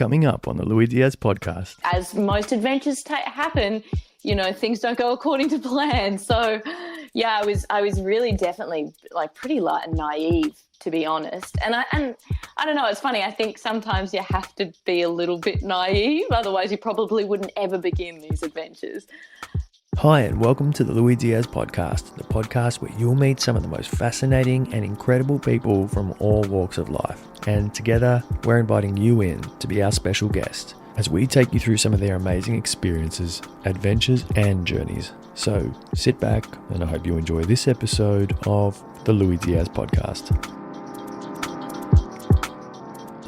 coming up on the Lui Diaz Podcast. As most adventures happen, things don't go according to plan. So, yeah, I was really definitely like pretty light and naive, to be honest. And I don't know, it's funny. I think sometimes you have to be a little bit naive, otherwise you probably wouldn't ever begin these adventures. Hi, and welcome to the Lui Diaz Podcast, the podcast where you'll meet some of the most fascinating and incredible people from all walks of life. And together, we're inviting you in to be our special guest as we take you through some of their amazing experiences, adventures, and journeys. So sit back, and I hope you enjoy this episode of the Lui Diaz Podcast.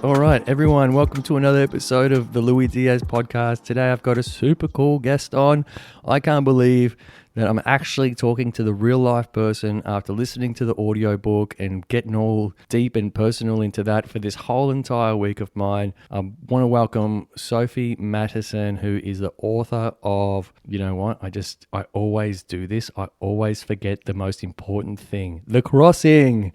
All right, everyone, welcome to another episode of the Lui Diaz Podcast. Today I've got a super cool guest on. I can't believe that I'm actually talking to the real life person after listening to the audiobook and getting all deep and personal into that for this whole entire week of mine. I want to welcome Sophie Matterson, who is the author of, you know what, I always do this. I always forget the most important thing. The Crossing.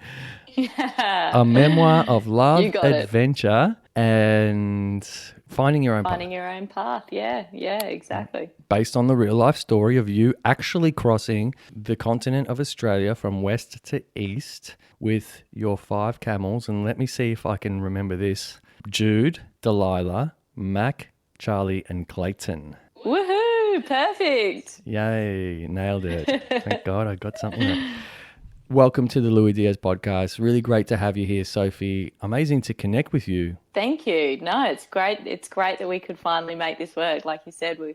Yeah. A memoir of love, adventure, and finding your own path. Yeah, exactly. Based on the real life story of you actually crossing the continent of Australia from west to east with your 5 camels. And let me see if I can remember this. Jude, Delilah, Mac, Charlie, and Clayton. Woohoo! Perfect. Yay, nailed it. Thank God I got something right. Welcome to the Lui Diaz Podcast. Really great to have you here, Sophie. Amazing to connect with you. Thank you. No, it's great. It's great that we could finally make this work. Like you said, we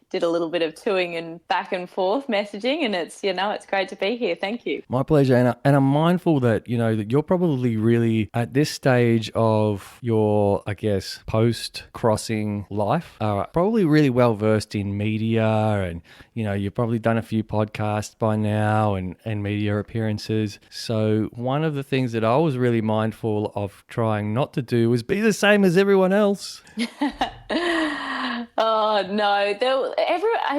did a little bit of toing and back and forth messaging, and it's great to be here. Thank you. My pleasure. And I'm mindful that, that you're probably really at this stage of your, I guess, post-crossing life, probably really well versed in media, and, you've probably done a few podcasts by now and media appearances. So one of the things that I was really mindful of trying not to do was be the same as everyone else. Oh, no.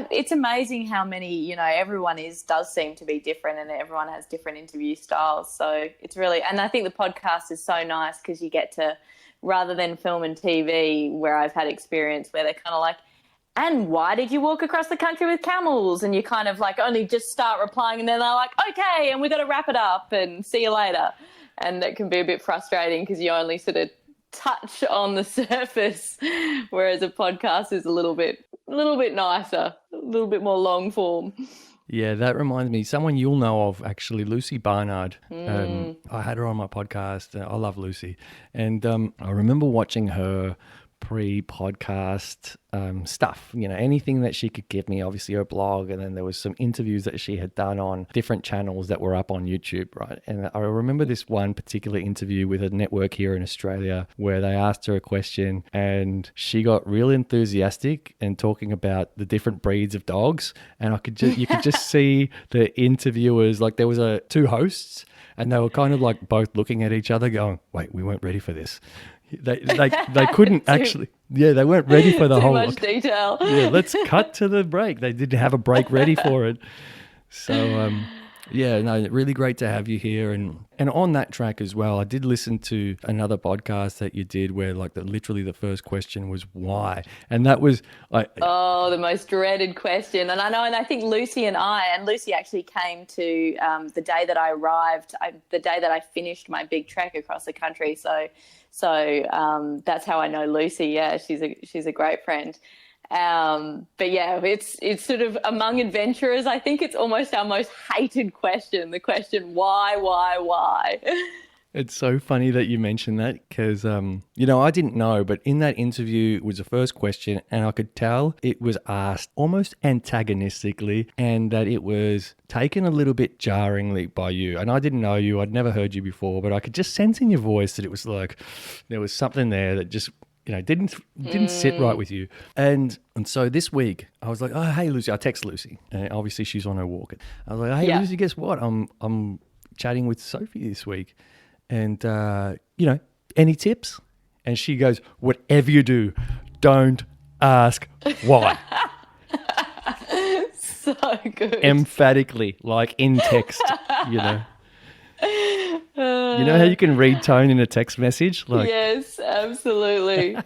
It's amazing how many, everyone does seem to be different, and everyone has different interview styles. So it's really, and I think the podcast is so nice because you get to, rather than film and TV where I've had experience where they're kind of like, and why did you walk across the country with camels? And you kind of like only just start replying, and then they're like, okay, and we got to wrap it up and see you later. And it can be a bit frustrating because you only sort of touch on the surface, whereas a podcast is a little bit nicer, a little bit more long form. Yeah, that reminds me, someone you'll know of, actually, Lucy Barnard. I had her on my podcast. I love Lucy. And I remember watching her pre-podcast stuff, anything that she could give me, obviously her blog, and then there was some interviews that she had done on different channels that were up on YouTube, right? And I remember this one particular interview with a network here in Australia where they asked her a question and she got real enthusiastic and talking about the different breeds of dogs, and you could just see the interviewers, like there was two hosts, and they were kind of like both looking at each other going, wait, we weren't ready for this. They couldn't actually. Yeah, they weren't ready for the whole. Too much detail. Yeah, let's cut to the break. They didn't have a break ready for it. So, really great to have you here. And on that track as well, I did listen to another podcast that you did where literally the first question was why. And that was the most dreaded question. And I know, and I think Lucy actually came to the day that I arrived, the day that I finished my big trek across the country. So that's how I know Lucy. Yeah, she's a great friend. But yeah, it's sort of among adventurers, I think it's almost our most hated question, the question, why? It's so funny that you mentioned that because, I didn't know, but in that interview was the first question and I could tell it was asked almost antagonistically and that it was taken a little bit jarringly by you. And I didn't know you. I'd never heard you before, but I could just sense in your voice that it was like there was something there that just didn't sit right with you. And so this week I was like, oh, hey, Lucy. I text Lucy. And obviously she's on her walk. I was like, hey, Lucy, guess what? I'm chatting with Sophie this week. And, any tips? And she goes, whatever you do, don't ask why. So good. Emphatically, like in text, You know how you can read tone in a text message? Like, yes, absolutely.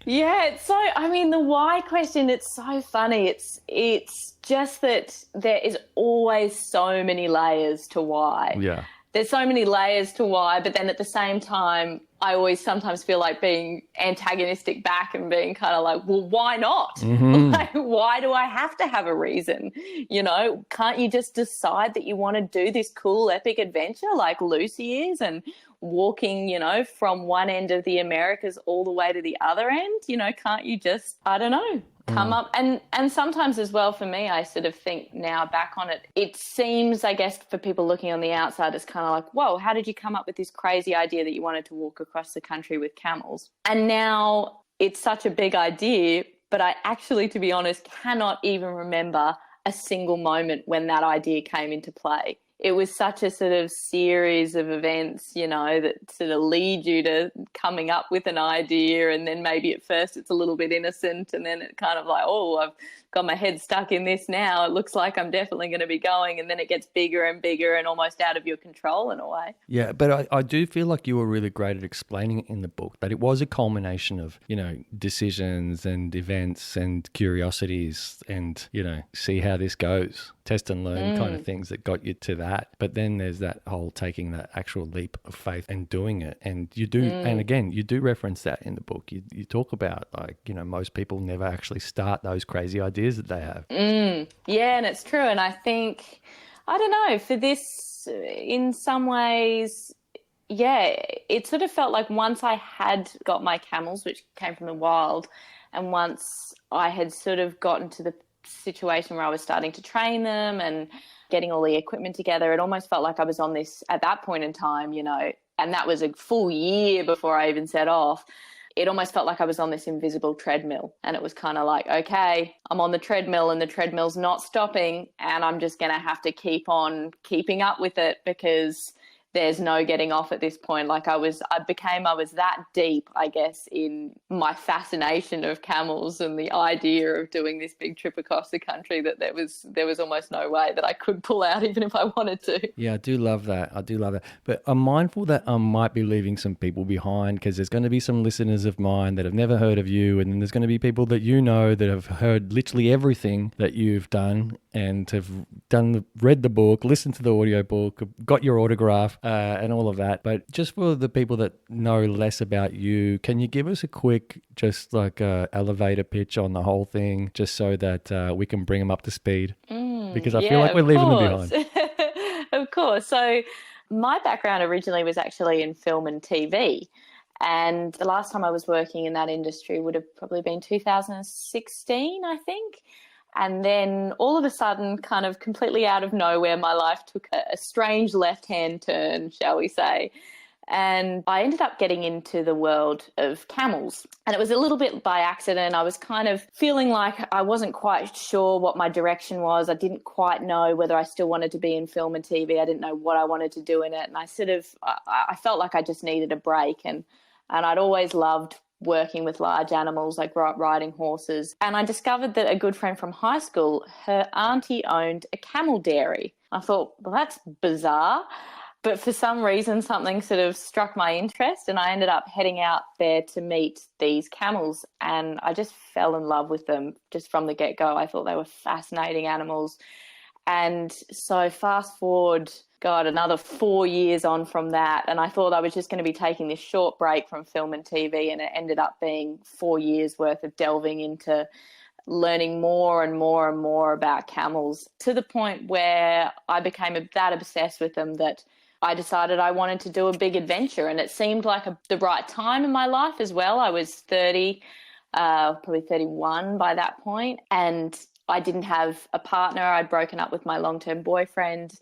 Yeah, it's so, I mean, the why question, it's so funny. It's just that there is always so many layers to why. yeah. There's so many layers to why, but then at the same time, I always sometimes feel like being antagonistic back and being kind of like, well, why not? Mm-hmm. Like, why do I have to have a reason? You know, can't you just decide that you want to do this cool, epic adventure like Lucy is and walking, you know, from one end of the Americas all the way to the other end? You know, can't you just, I don't know, come up and sometimes as well for me, I sort of think now back on it, it seems, I guess, for people looking on the outside, it's kind of like, whoa, how did you come up with this crazy idea that you wanted to walk across the country with camels? And now it's such a big idea, but I actually, to be honest, cannot even remember a single moment when that idea came into play. It was such a sort of series of events, you know, that sort of lead you to coming up with an idea, and then maybe at first it's a little bit innocent, and then it kind of like, oh, I've got my head stuck in this now. It looks like I'm definitely going to be going, and then it gets bigger and bigger and almost out of your control in a way. Yeah, but I do feel like you were really great at explaining it in the book, that it was a culmination of, you know, decisions and events and curiosities and, you know, see how this goes, test and learn kind of things that got you to that. But then there's that whole taking that actual leap of faith and doing it. And you do, and again, you do reference that in the book. You talk about, like, you know, most people never actually start those crazy ideas that they have. Yeah, and it's true. And I think, I don't know, for this, in some ways, yeah, it sort of felt like once I had got my camels, which came from the wild, and once I had sort of gotten to the situation where I was starting to train them and getting all the equipment together, it almost felt like I was on this, at that point in time, you know, and that was a full year before I even set off. It almost felt like I was on this invisible treadmill, and it was kind of like, okay, I'm on the treadmill and the treadmill's not stopping, and I'm just going to have to keep on keeping up with it because there's no getting off at this point. Like I was that deep, I guess, in my fascination of camels and the idea of doing this big trip across the country that there was almost no way that I could pull out even if I wanted to. Yeah, I do love that. But I'm mindful that I might be leaving some people behind, because there's going to be some listeners of mine that have never heard of you, and then there's going to be people that you know that have heard literally everything that you've done and have read the book, listened to the audiobook, got your autograph, and all of that. But just for the people that know less about you, can you give us a quick, just like elevator pitch on the whole thing, just so that we can bring them up to speed? Because I feel like we're leaving them behind. Of course. So my background originally was actually in film and TV. And the last time I was working in that industry would have probably been 2016, I think. And then all of a sudden, kind of completely out of nowhere, my life took a strange left-hand turn, shall we say. And I ended up getting into the world of camels. And it was a little bit by accident. I was kind of feeling like I wasn't quite sure what my direction was. I didn't quite know whether I still wanted to be in film and TV. I didn't know what I wanted to do in it. And I felt like I just needed a break. And I'd always loved working with large animals. I grew up riding horses, and I discovered that a good friend from high school, her auntie owned a camel dairy. I thought, well, that's bizarre, but for some reason something sort of struck my interest, and I ended up heading out there to meet these camels, and I just fell in love with them just from the get-go. I thought they were fascinating animals. And so fast forward, God, another 4 years on from that, and I thought I was just going to be taking this short break from film and TV, and it ended up being 4 years worth of delving into learning more and more and more about camels, to the point where I became that obsessed with them that I decided I wanted to do a big adventure. And it seemed like the right time in my life as well. I was 30, probably 31 by that point, and I didn't have a partner. I'd broken up with my long-term boyfriend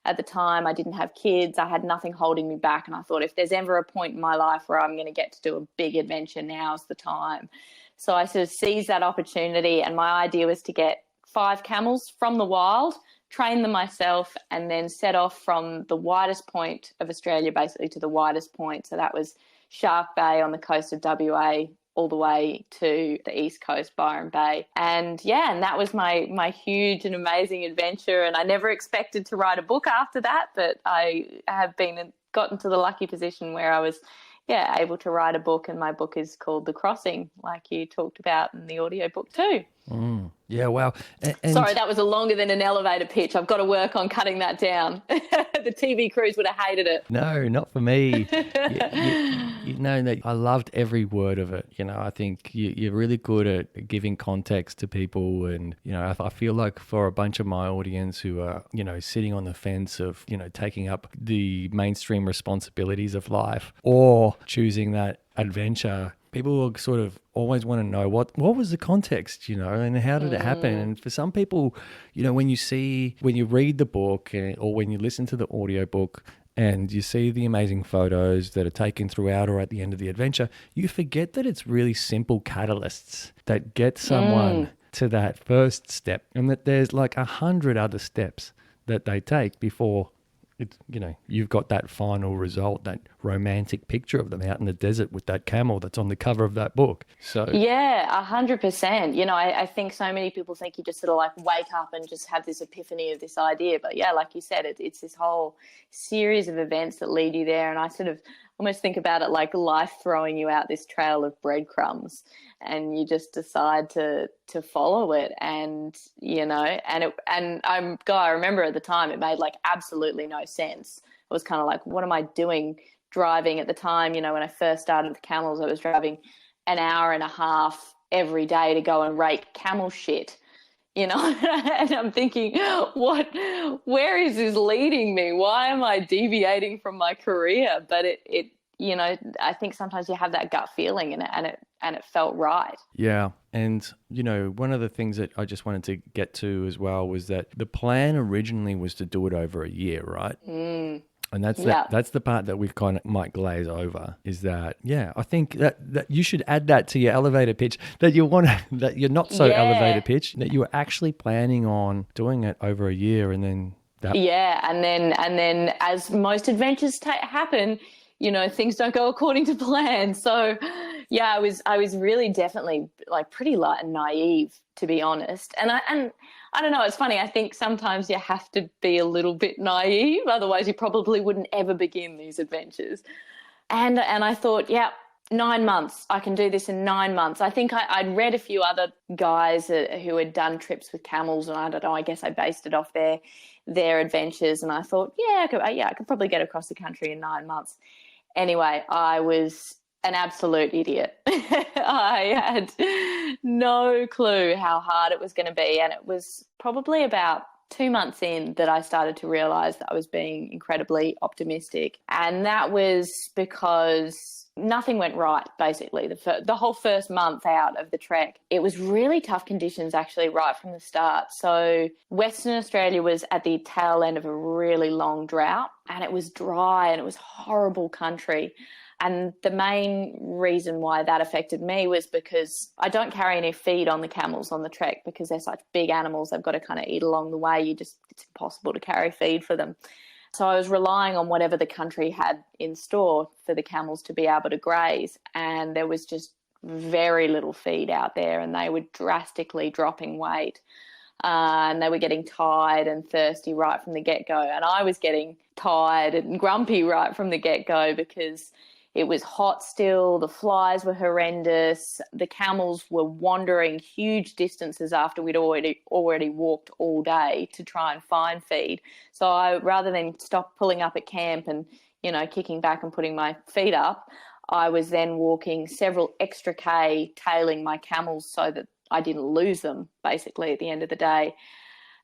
at the time. I didn't have kids. I had nothing holding me back. And I thought, if there's ever a point in my life where I'm going to get to do a big adventure, now's the time. So I sort of seized that opportunity, and my idea was to get 5 camels from the wild, train them myself, and then set off from the widest point of Australia basically to the widest point. So that was Shark Bay on the coast of WA, all the way to the East Coast, Byron Bay. And that was my huge and amazing adventure. And I never expected to write a book after that, but I have been got into the lucky position where I was, able to write a book, and my book is called The Crossing, like you talked about in the audio book too. Yeah, wow. Sorry, that was a longer than an elevator pitch. I've got to work on cutting that down. The TV crews would have hated it. No, not for me. You know that I loved every word of it. You know, I think you're really good at giving context to people, and you know, I feel like for a bunch of my audience who are, you know, sitting on the fence of, you know, taking up the mainstream responsibilities of life or choosing that adventure, people will sort of always want to know what was the context, you know, and how did it happen? And for some people, you know, when you read the book or when you listen to the audiobook and you see the amazing photos that are taken throughout or at the end of the adventure, you forget that it's really simple catalysts that get someone to that first step, and that there's like 100 other steps that they take before it's, you know, you've got that final result, that romantic picture of them out in the desert with that camel that's on the cover of that book. So 100%. You know, I think so many people think you just sort of like wake up and just have this epiphany of this idea. But yeah, like you said, it's this whole series of events that lead you there. And I sort of almost think about it like life throwing you out this trail of breadcrumbs, and you just decide to follow it. And, you know, I remember at the time it made like absolutely no sense. I was kind of like, what am I doing driving at the time? You know, when I first started with camels, I was driving an hour and a half every day to go and rake camel shit, you know, and I'm thinking, where is this leading me? Why am I deviating from my career? But it you know, I think sometimes you have that gut feeling and it felt right. Yeah. And, you know, one of the things that I just wanted to get to as well was that the plan originally was to do it over a year, right? And that's the part that we kind of might glaze over, is that, I think that you should add that to your elevator pitch, that you want to, that you're not so elevator pitch, that you were actually planning on doing it over a year, and then that. Yeah. And then as most adventures happen, you know, things don't go according to plan. So yeah, I was really definitely like pretty light and naive, to be honest. And I don't know, it's funny. I think sometimes you have to be a little bit naive, otherwise you probably wouldn't ever begin these adventures. And I thought, 9 months, I can do this in 9 months. I think I'd read a few other guys who had done trips with camels, and I don't know, I guess I based it off their adventures, and I thought, I could probably get across the country in 9 months. Anyway, I was an absolute idiot. I had no clue how hard it was going to be, and it was probably about 2 months in that I started to realize that I was being incredibly optimistic. And that was because nothing went right, basically. The whole first month out of the trek, it was really tough conditions actually right from the start. So Western Australia was at the tail end of a really long drought, and it was dry and it was horrible country. And the main reason why that affected me was because I don't carry any feed on the camels on the trek, because they're such big animals. They've got to kind of eat along the way. It's impossible to carry feed for them. So I was relying on whatever the country had in store for the camels to be able to graze. And there was just very little feed out there, and they were drastically dropping weight. And they were getting tired and thirsty right from the get-go. And I was getting tired and grumpy right from the get-go because it was hot still, the flies were horrendous, the camels were wandering huge distances after we'd already walked all day to try and find feed. So I, rather than stop pulling up at camp and, you know, kicking back and putting my feet up, I was then walking several extra K, tailing my camels so that I didn't lose them, basically, at the end of the day.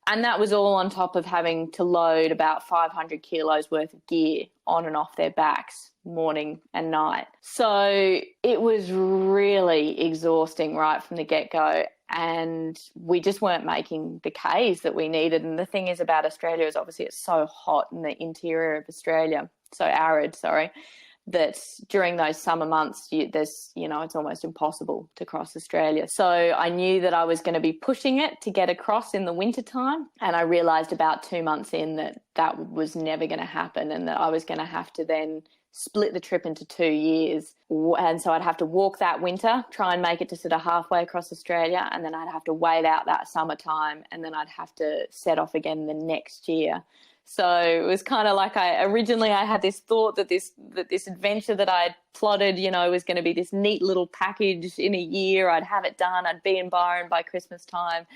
And that was all on top of having to load about 500 kilos worth of gear on and off their backs morning and night. So it was really exhausting right from the get-go, and we just weren't making the Ks that we needed. And the thing is about Australia is obviously it's so hot in the interior of Australia, so arid, that during those summer months, it's almost impossible to cross Australia. So I knew that I was going to be pushing it to get across in the wintertime. And I realised about 2 months in that was never going to happen, and that I was going to have to then split the trip into 2 years. And so I'd have to walk that winter, try and make it to sort of halfway across Australia, and then I'd have to wait out that summertime, and then I'd have to set off again the next year. So it was kind of like I had this thought that this adventure that I had plotted, was going to be this neat little package in a year. I'd have it done. I'd be in Byron by Christmas time.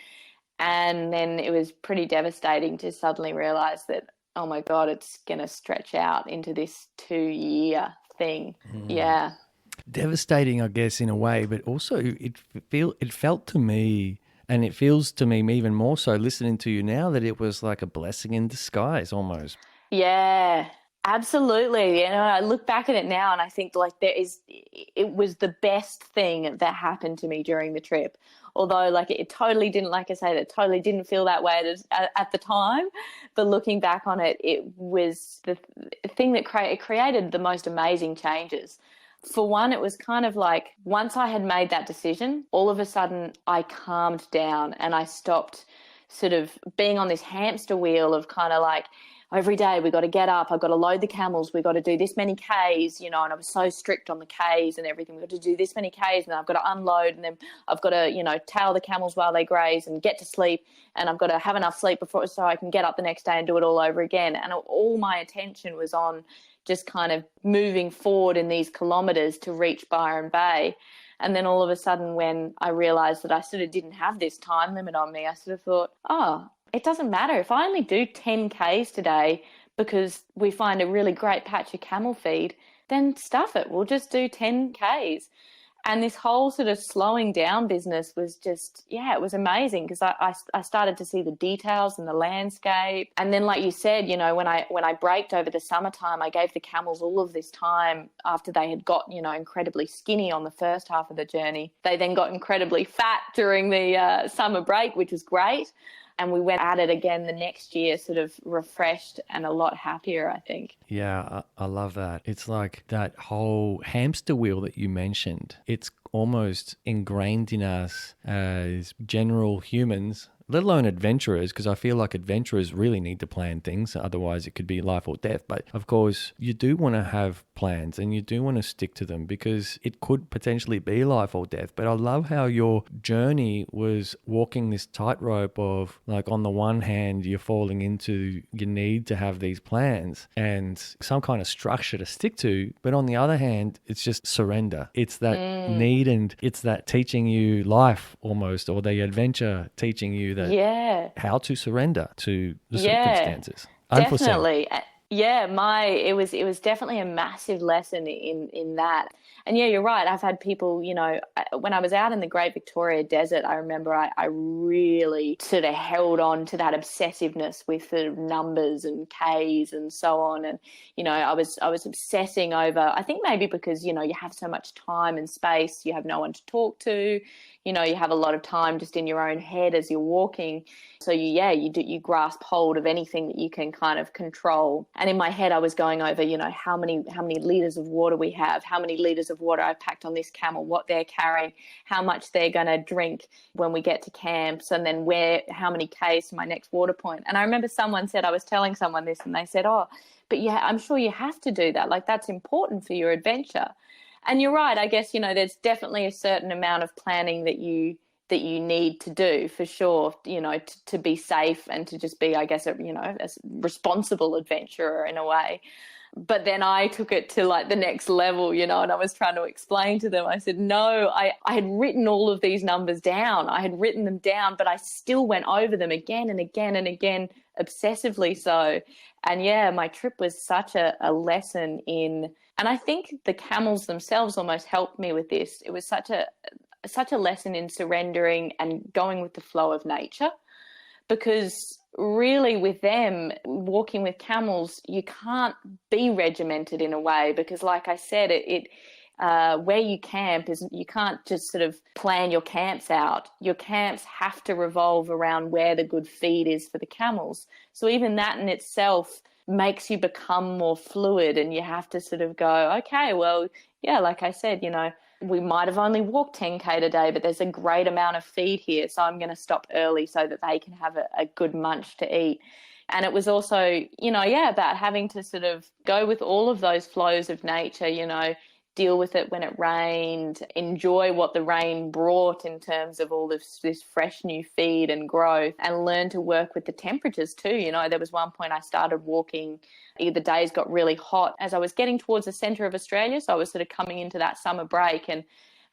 And then it was pretty devastating to suddenly realize that, oh my God, it's going to stretch out into this 2-year thing. Yeah. Devastating, I guess, in a way, but also it felt to me, and it feels to me even more so listening to you now, that it was like a blessing in disguise almost. Yeah, absolutely. I look back at it now and I think like it was the best thing that happened to me during the trip. Although like it totally didn't, like I say, that totally didn't feel that way at the time. But looking back on it, it was the thing that created the most amazing changes. For one, it was kind of like once I had made that decision, all of a sudden I calmed down and I stopped sort of being on this hamster wheel of kind of like, every day we got to get up, I've got to load the camels, we got to do this many Ks, and I was so strict on the Ks and everything. We've got to do this many Ks and I've got to unload, and then I've got to, tail the camels while they graze and get to sleep, and I've got to have enough sleep before so I can get up the next day and do it all over again. And all my attention was on just kind of moving forward in these kilometres to reach Byron Bay. And then all of a sudden when I realised that I sort of didn't have this time limit on me, I sort of thought, it doesn't matter. If I only do 10 Ks today because we find a really great patch of camel feed, then stuff it. We'll just do 10 Ks. And this whole sort of slowing down business was just, it was amazing because I started to see the details and the landscape. And then, like you said, when I braked over the summertime, I gave the camels all of this time after they had got, incredibly skinny on the first half of the journey. They then got incredibly fat during the summer break, which was great. And we went at it again the next year, sort of refreshed and a lot happier, I think. Yeah, I love that. It's like that whole hamster wheel that you mentioned. It's almost ingrained in us as general humans, let alone adventurers, because I feel like adventurers really need to plan things. Otherwise, it could be life or death. But of course, you do want to have plans and you do want to stick to them because it could potentially be life or death. But I love how your journey was walking this tightrope of, like, on the one hand, you're falling into your need to have these plans and some kind of structure to stick to. But on the other hand, it's just surrender. It's that need, and it's that teaching you life almost, or the adventure teaching you that how to surrender to the circumstances. Definitely. Yeah, it was definitely a massive lesson in that. And yeah, you're right. I've had people, when I was out in the Great Victoria Desert, I remember I really sort of held on to that obsessiveness with the numbers and Ks and so on. And, I was obsessing over, I think maybe because, you have so much time and space, you have no one to talk to, you have a lot of time just in your own head as you're walking. So you grasp hold of anything that you can kind of control. And in my head, I was going over, how many liters of water we have, how many liters of water I've packed on this camel, what they're carrying, how much they're going to drink when we get to camps, and then how many Ks to my next water point. And I remember someone said, I was telling someone this, and they said, but yeah, I'm sure you have to do that. Like, that's important for your adventure. And you're right. I guess, there's definitely a certain amount of planning that you need to do for sure, to be safe and to just be, I guess, a responsible adventurer in a way. But then I took it to like the next level, and I was trying to explain to them. I said, no, I had written all of these numbers down. I had written them down, but I still went over them again and again and again, obsessively so. And yeah, my trip was such a lesson in, and I think the camels themselves almost helped me with this. It was such a lesson in surrendering and going with the flow of nature, because really with them, walking with camels, you can't be regimented in a way, because like I said, where you camp is, you can't just sort of plan your camps out. Your camps have to revolve around where the good feed is for the camels. So even that in itself makes you become more fluid, and you have to sort of go, okay, well, yeah, like I said, we might have only walked 10K today, but there's a great amount of feed here, so I'm going to stop early so that they can have a good munch to eat. And it was also, about having to sort of go with all of those flows of nature, deal with it when it rained, enjoy what the rain brought in terms of all this fresh new feed and growth, and learn to work with the temperatures too. You know, there was one point I started walking, the days got really hot as I was getting towards the centre of Australia. So I was sort of coming into that summer break, and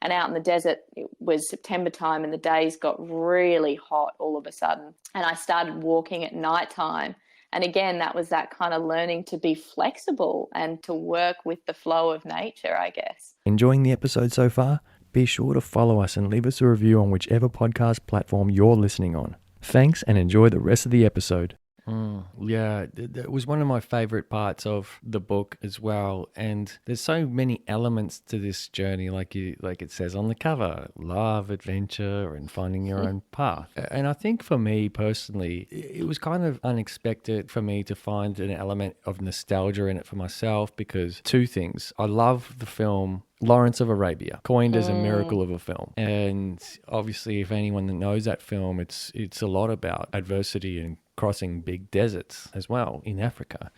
out in the desert, it was September time and the days got really hot all of a sudden. And I started walking at nighttime. And again, that was that kind of learning to be flexible and to work with the flow of nature, I guess. Enjoying the episode so far? Be sure to follow us and leave us a review on whichever podcast platform you're listening on. Thanks, and enjoy the rest of the episode. Yeah, it was one of my favorite parts of the book as well. And there's so many elements to this journey, like it says on the cover: love, adventure, and finding your own path. And I think for me personally, it was kind of unexpected for me to find an element of nostalgia in it for myself, because two things. I love the film Lawrence of Arabia, coined as a miracle of a film. And obviously, if anyone that knows that film, it's a lot about adversity and crossing big deserts as well in Africa.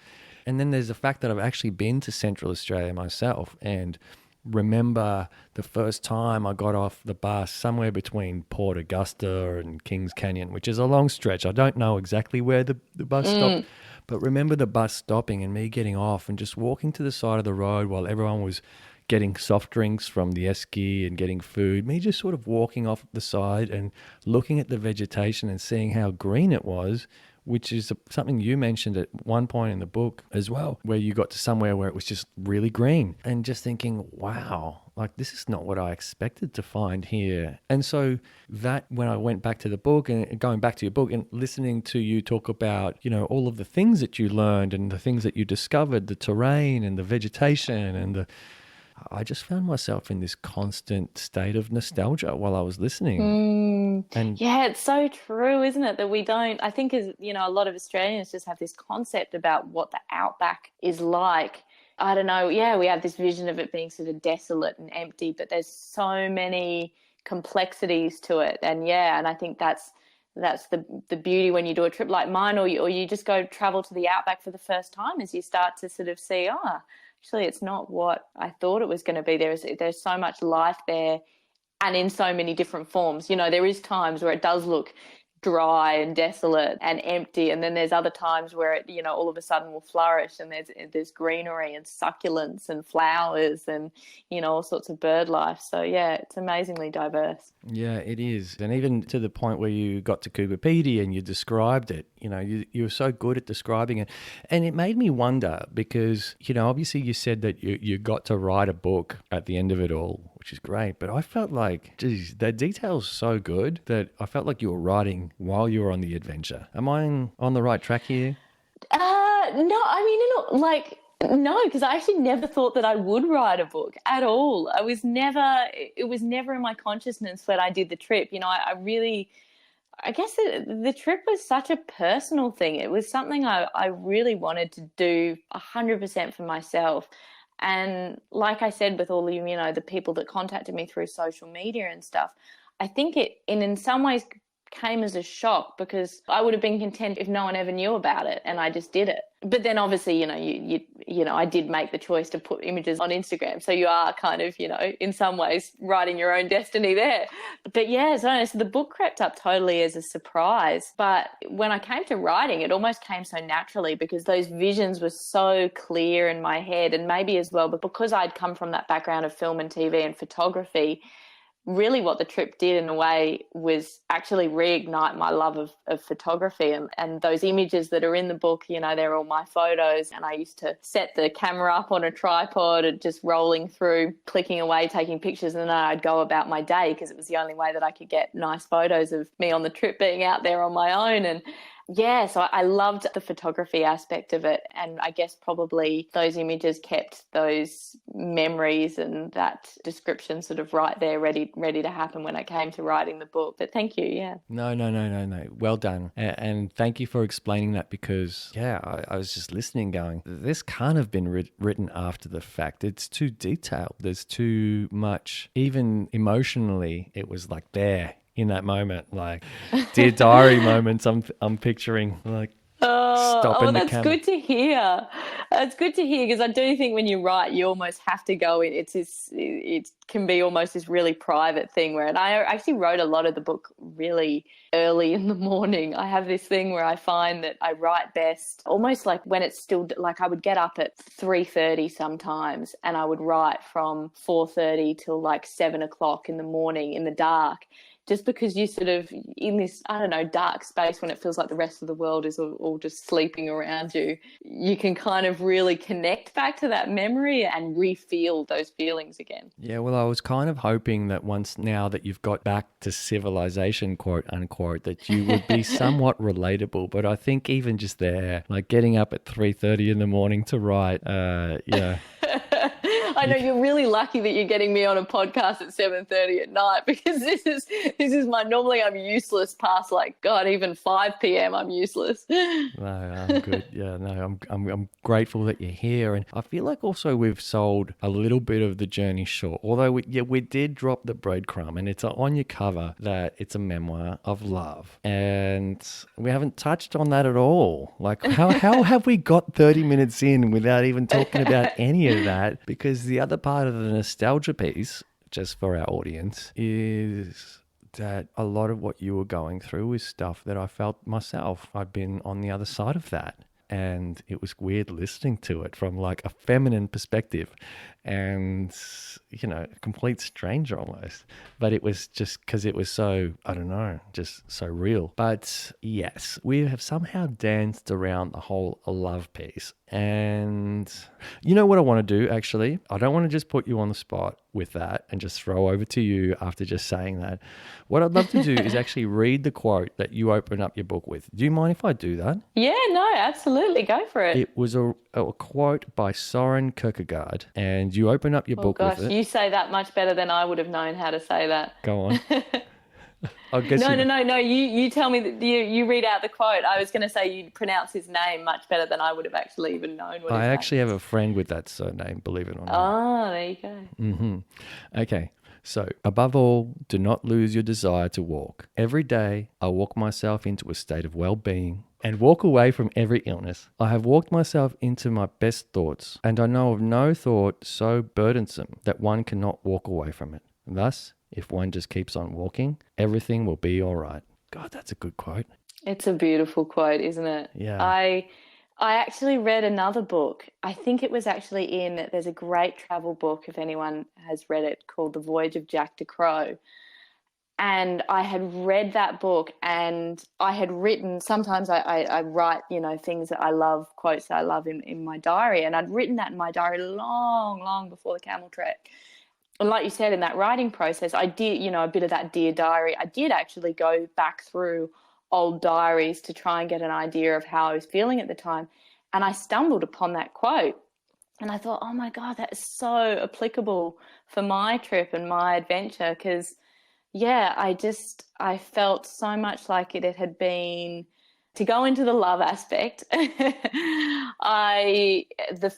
And then there's the fact that I've actually been to Central Australia myself, and remember the first time I got off the bus somewhere between Port Augusta and Kings Canyon, which is a long stretch. I don't know exactly where the bus stopped, but remember the bus stopping and me getting off and just walking to the side of the road while everyone was getting soft drinks from the esky and getting food, me just sort of walking off the side and looking at the vegetation and seeing how green it was, which is something you mentioned at one point in the book as well, where you got to somewhere where it was just really green, and just thinking, wow, like this is not what I expected to find here. And so that, when I went back to the book and going back to your book and listening to you talk about, you know, all of the things that you learned and the things that you discovered, the terrain and the vegetation and I just found myself in this constant state of nostalgia while I was listening. And yeah, it's so true, isn't it? That we don't, I think, as you know, a lot of Australians just have this concept about what the outback is like. I don't know. Yeah, we have this vision of it being sort of desolate and empty, but there's so many complexities to it. And yeah, and I think that's the beauty when you do a trip like mine, or you just go travel to the outback for the first time, as you start to sort of see, actually, it's not what I thought it was going to be. There's so much life there, and in so many different forms. You know, there is times where it does look dry and desolate and empty, and then there's other times where it, you know, all of a sudden will flourish, and there's greenery and succulents and flowers and, you know, all sorts of bird life. So yeah, it's amazingly diverse. Yeah, it is. And even to the point where you got to Cooper Pedy and you described it, you know, you were so good at describing it. And it made me wonder because, you know, obviously you said that you got to write a book at the end of it all, which is great. But I felt like, geez, the detail's so good that I felt like you were writing while you were on the adventure. Am I on the right track here? No, I mean, no, because I actually never thought that I would write a book at all. It was never in my consciousness when I did the trip. You know, I guess the trip was such a personal thing. It was something I really wanted to do 100% for myself. And like I said, with all, you know, the people that contacted me through social media and stuff, I think it in some ways came as a shock, because I would have been content if no one ever knew about it and I just did it. But then obviously, you know, you know, I did make the choice to put images on Instagram. So you are kind of, you know, in some ways writing your own destiny there. But yeah, so the book crept up totally as a surprise. But when I came to writing, it almost came so naturally, because those visions were so clear in my head, and maybe as well, but because I'd come from that background of film and TV and photography, really what the trip did in a way was actually reignite my love of photography, and those images that are in the book, you know, they're all my photos, and I used to set the camera up on a tripod and just rolling through, clicking away, taking pictures, and then I'd go about my day, because it was the only way that I could get nice photos of me on the trip being out there on my own. And yeah, so I loved the photography aspect of it, and I guess probably those images kept those memories and that description sort of right there, ready to happen when I came to writing the book. But thank you, yeah. No. Well done. And thank you for explaining that, because, yeah, I was just listening going, this can't have been written after the fact. It's too detailed. There's too much, even emotionally, it was like there in that moment, like Dear Diary moments I'm picturing, like, stopping the that's camel. good to hear. That's good to hear, because I do think when you write, you almost have to go in. It can be almost this really private thing where, and I actually wrote a lot of the book really early in the morning. I have this thing where I find that I write best almost like when it's still, like I would get up at 3:30 sometimes, and I would write from 4:30 till like 7 o'clock in the morning in the dark. Just because you sort of in this, I don't know, dark space when it feels like the rest of the world is all just sleeping around you, you can kind of really connect back to that memory and re-feel those feelings again. Yeah, well, I was kind of hoping that once now that you've got back to civilization, quote unquote, that you would be somewhat relatable. But I think even just there, like getting up at 3:30 in the morning to write, yeah. I know you're really lucky that you're getting me on a podcast at 7:30 at night, because this is my, normally I'm useless past like, God, even 5 p.m. I'm useless. No, I'm good. Yeah, no, I'm grateful that you're here, and I feel like also we've sold a little bit of the journey short. Although we did drop the breadcrumb, and it's on your cover that it's a memoir of love, and we haven't touched on that at all. Like, how have we got 30 minutes in without even talking about any of that? Because the other part of the nostalgia piece, just for our audience, is that a lot of what you were going through is stuff that I felt myself. I've been on the other side of that. And it was weird listening to it from like a feminine perspective, and, you know, a complete stranger almost. But it was just because it was so, I don't know, just so real. But yes, we have somehow danced around the whole love piece. And you know what I want to do, actually? I don't want to just put you on the spot with that and just throw over to you after just saying that. What I'd love to do is actually read the quote that you open up your book with. Do you mind if I do that? Yeah, no, absolutely. Go for it. It was a quote by Soren Kierkegaard, and you open up your book with it. You say that much better than I would have known how to say that. Go on. No. You tell me that you read out the quote. I was going to say you pronounce his name much better than I would have actually even known what I actually name have a friend with that surname, believe it or not. Oh, there you go. Mm-hmm. Okay. So, above all, do not lose your desire to walk. Every day, I walk myself into a state of well-being and walk away from every illness. I have walked myself into my best thoughts, and I know of no thought so burdensome that one cannot walk away from it. Thus, if one just keeps on walking, everything will be all right. God, that's a good quote. It's a beautiful quote, isn't it? Yeah. I actually read another book. I think it was actually there's a great travel book, if anyone has read it, called The Voyage of Jack de Crow. And I had read that book, and I had written, sometimes I write, you know, things that I love, quotes that I love in my diary. And I'd written that in my diary long, long before the camel trek. And like you said, in that writing process, I did, you know, a bit of that Dear Diary. I did actually go back through old diaries to try and get an idea of how I was feeling at the time. And I stumbled upon that quote, and I thought, oh my God, that is so applicable for my trip and my adventure. Because, yeah, I felt so much like it had been, to go into the love aspect. The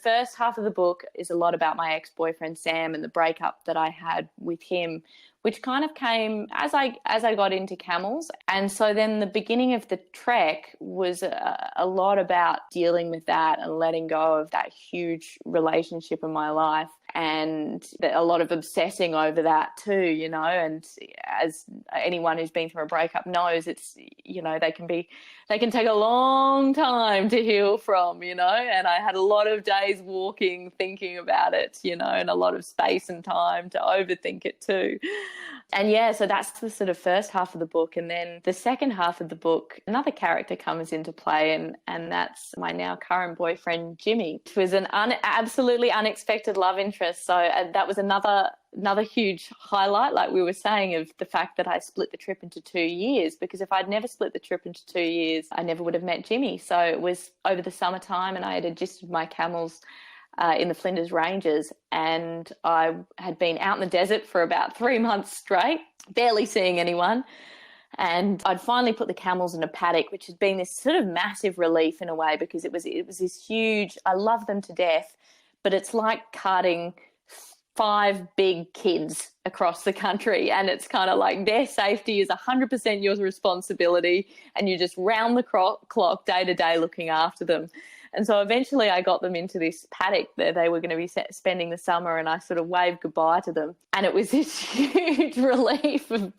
first half of the book is a lot about my ex-boyfriend Sam and the breakup that I had with him, which kind of came as I got into camels. And so then the beginning of the trek was a lot about dealing with that and letting go of that huge relationship in my life, and a lot of obsessing over that too, you know. And as anyone who's been through a breakup knows, it's, you know, they can take a long time to heal from, you know. And I had a lot of days walking, thinking about it, you know, and a lot of space and time to overthink it too. And yeah, so that's the sort of first half of the book. And then the second half of the book, another character comes into play, and that's my now current boyfriend, Jimmy, which was an absolutely unexpected love interest. So that was another huge highlight, like we were saying, of the fact that I split the trip into 2 years, because if I'd never split the trip into 2 years, I never would have met Jimmy. So it was over the summertime, and I had adjusted my camels in the Flinders Ranges, and I had been out in the desert for about 3 months straight, barely seeing anyone. And I'd finally put the camels in a paddock, which had been this sort of massive relief in a way, because it was this huge, I love them to death, but it's like carting 5 big kids across the country, and it's kind of like their safety is 100% your responsibility, and you just round the clock day to day looking after them. And so eventually I got them into this paddock that they were going to be spending the summer, and I sort of waved goodbye to them. And it was this huge relief of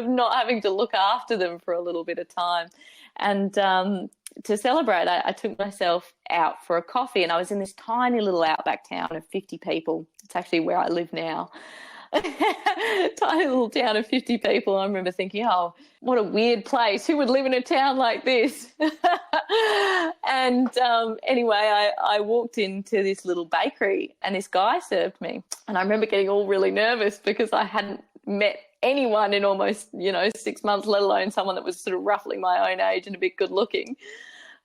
not having to look after them for a little bit of time. And to celebrate, I took myself out for a coffee, and I was in this tiny little outback town of 50 people. It's actually where I live now. Tiny little town of 50 people. I remember thinking, oh, what a weird place. Who would live in a town like this? And anyway, I walked into this little bakery, and this guy served me. And I remember getting all really nervous because I hadn't met anyone in almost, 6 months, let alone someone that was sort of roughly my own age and a bit good looking.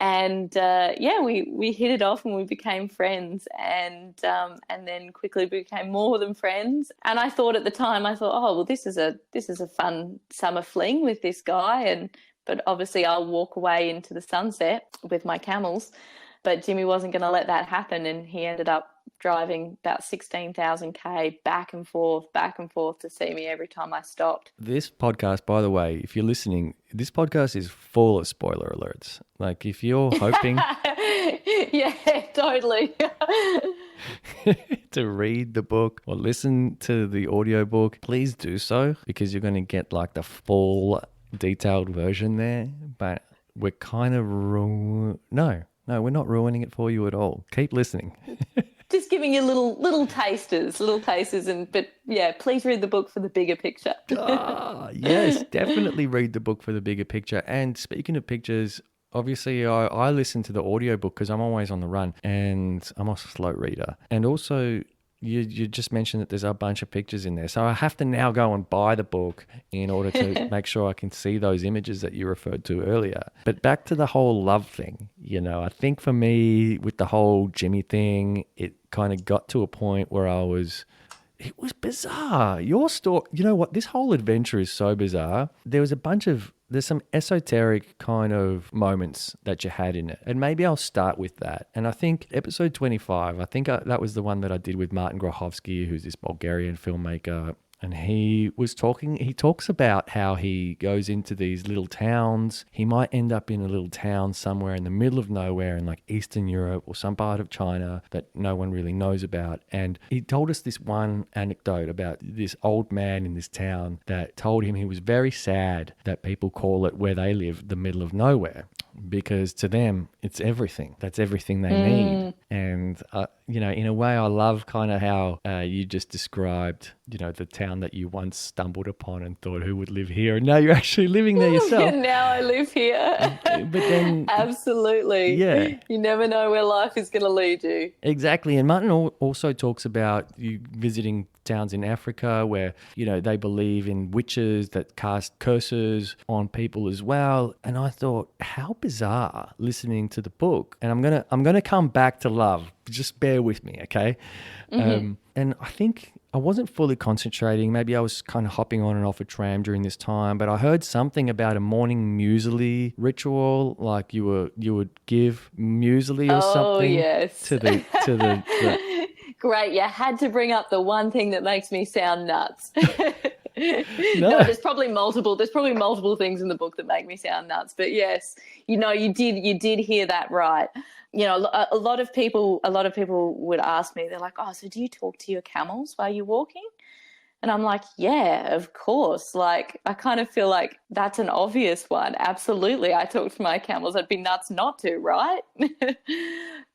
And we hit it off, and we became friends, and then quickly became more than friends. And I thought at the time, oh well, this is a fun summer fling with this guy, but obviously I'll walk away into the sunset with my camels. But Jimmy wasn't going to let that happen, and he ended up driving about 16,000 K back and forth to see me every time I stopped. This podcast, by the way, if you're listening, this podcast is full of spoiler alerts. Like if you're hoping yeah, totally. to read the book or listen to the audiobook, please do so, because you're going to get like the full detailed version there. But we're kind of No, we're not ruining it for you at all. Keep listening. Just giving you little tasters, but yeah, please read the book for the bigger picture. Yes, definitely read the book for the bigger picture. And speaking of pictures, obviously I listen to the audiobook because I'm always on the run and I'm a slow reader. And also you just mentioned that there's a bunch of pictures in there. So I have to now go and buy the book in order to make sure I can see those images that you referred to earlier. But back to the whole love thing, I think for me with the whole Jimmy thing, it kind of got to a point where it was bizarre. Your story, you know what? This whole adventure is so bizarre. There's some esoteric kind of moments that you had in it. And maybe I'll start with that. And I think episode 25, that was the one that I did with Martin Grochowski, who's this Bulgarian filmmaker. And he talks about how he goes into these little towns. He might end up in a little town somewhere in the middle of nowhere in like Eastern Europe or some part of China that no one really knows about. And he told us this one anecdote about this old man in this town that told him he was very sad that people call it where they live the middle of nowhere, because to them it's everything. That's everything they need. And in a way I love kind of how you just described the town that you once stumbled upon and thought, who would live here, and now you're actually living there yourself. Now I live here. But then absolutely, yeah, you never know where life is going to lead you. Exactly. And Martin also talks about you visiting towns in Africa where they believe in witches that cast curses on people as well. And I thought, how bizarre, listening to the book. And I'm gonna come back to love. Just bear with me, okay? Mm-hmm. And I think I wasn't fully concentrating. Maybe I was kind of hopping on and off a tram during this time, but I heard something about a morning muesli ritual, like you would give muesli or something. Oh, yes. To the Great, you had to bring up the one thing that makes me sound nuts. No, there's probably multiple things in the book that make me sound nuts, but yes, you did hear that right. A lot of people would ask me, they're like, oh, so do you talk to your camels while you're walking? And I'm like, yeah, of course. Like, I kind of feel like that's an obvious one. Absolutely, I talk to my camels. I'd be nuts not to, right?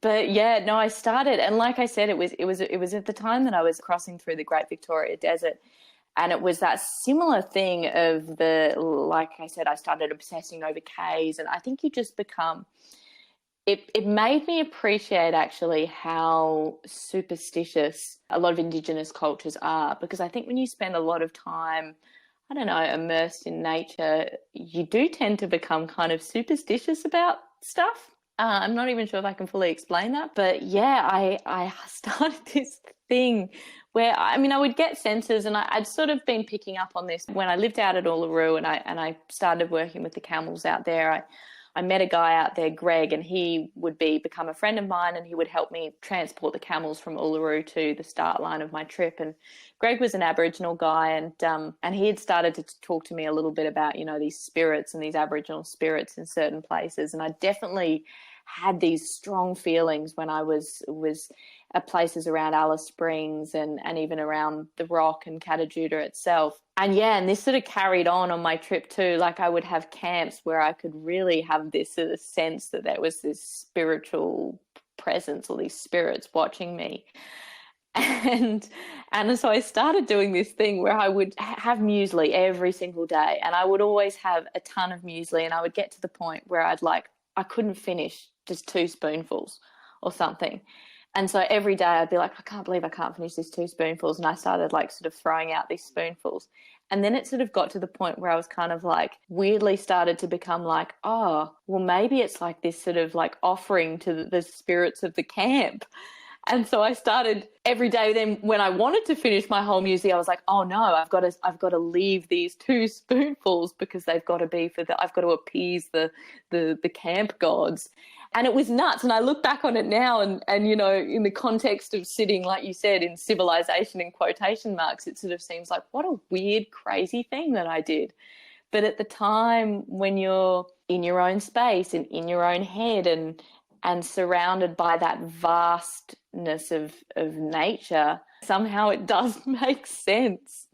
But yeah, no, I started, and like I said, it was at the time that I was crossing through the Great Victoria Desert, and it was that similar thing of like I said, I started obsessing over caves, and I think you just become. It made me appreciate actually how superstitious a lot of Indigenous cultures are, because I think when you spend a lot of time, I don't know, immersed in nature, you do tend to become kind of superstitious about stuff. I'm not even sure if I can fully explain that, but yeah, I started this thing where, I would get senses, and I'd sort of been picking up on this when I lived out at Uluru and I started working with the camels out there. I met a guy out there, Greg, and he would become a friend of mine, and he would help me transport the camels from Uluru to the start line of my trip. And Greg was an Aboriginal guy, and he had started to talk to me a little bit about, you know, these spirits and these Aboriginal spirits in certain places. And I definitely had these strong feelings when I was at places around Alice Springs and even around the Rock and Catajuda itself. And this sort of carried on my trip too. Like, I would have camps where I could really have this sort of sense that there was this spiritual presence or these spirits watching me. And so I started doing this thing where I would have muesli every single day, and I would always have a ton of muesli, and I would get to the point where I couldn't finish just 2 spoonfuls or something. And so every day I'd be like, I can't believe I can't finish these 2 spoonfuls. And I started like sort of throwing out these spoonfuls. And then it sort of got to the point where I was kind of like weirdly started to become like, oh, well, maybe it's like this sort of like offering to the spirits of the camp. And so I started every day. Then when I wanted to finish my whole muesli, I was like, oh no, I've got to leave these 2 spoonfuls because they've got to be I've got to appease the camp gods. And it was nuts. And I look back on it now and, you know, in the context of sitting, like you said, in civilization in quotation marks, it sort of seems like what a weird, crazy thing that I did. But at the time when you're in your own space and in your own head and surrounded by that vastness of nature, somehow it does make sense.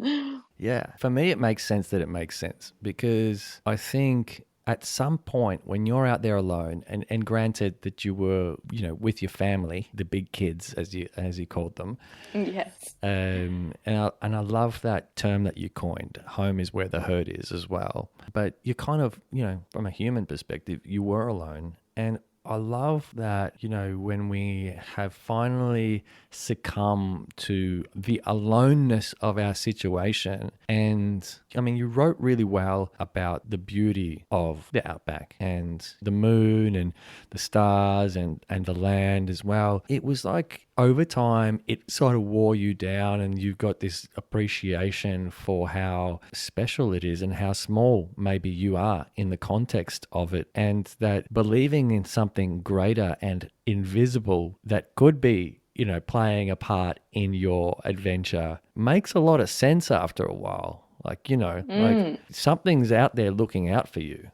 Yeah. For me, it makes sense that it makes sense, because I think at some point when you're out there alone, and granted that you were, you know, with your family, the big kids, as you called them. Yes. And I love that term that you coined, home is where the herd is, as well. But you kind of, you know, from a human perspective, you were alone. And I love that, you know, when we have finally succumbed to the aloneness of our situation. And I mean, you wrote really well about the beauty of the outback and the moon and the stars and the land as well. It was like over time, it sort of wore you down, and you've got this appreciation for how special it is and how small maybe you are in the context of it. And that believing in something greater and invisible that could be, you know, playing a part in your adventure makes a lot of sense after a while. Like, you know, like something's out there looking out for you.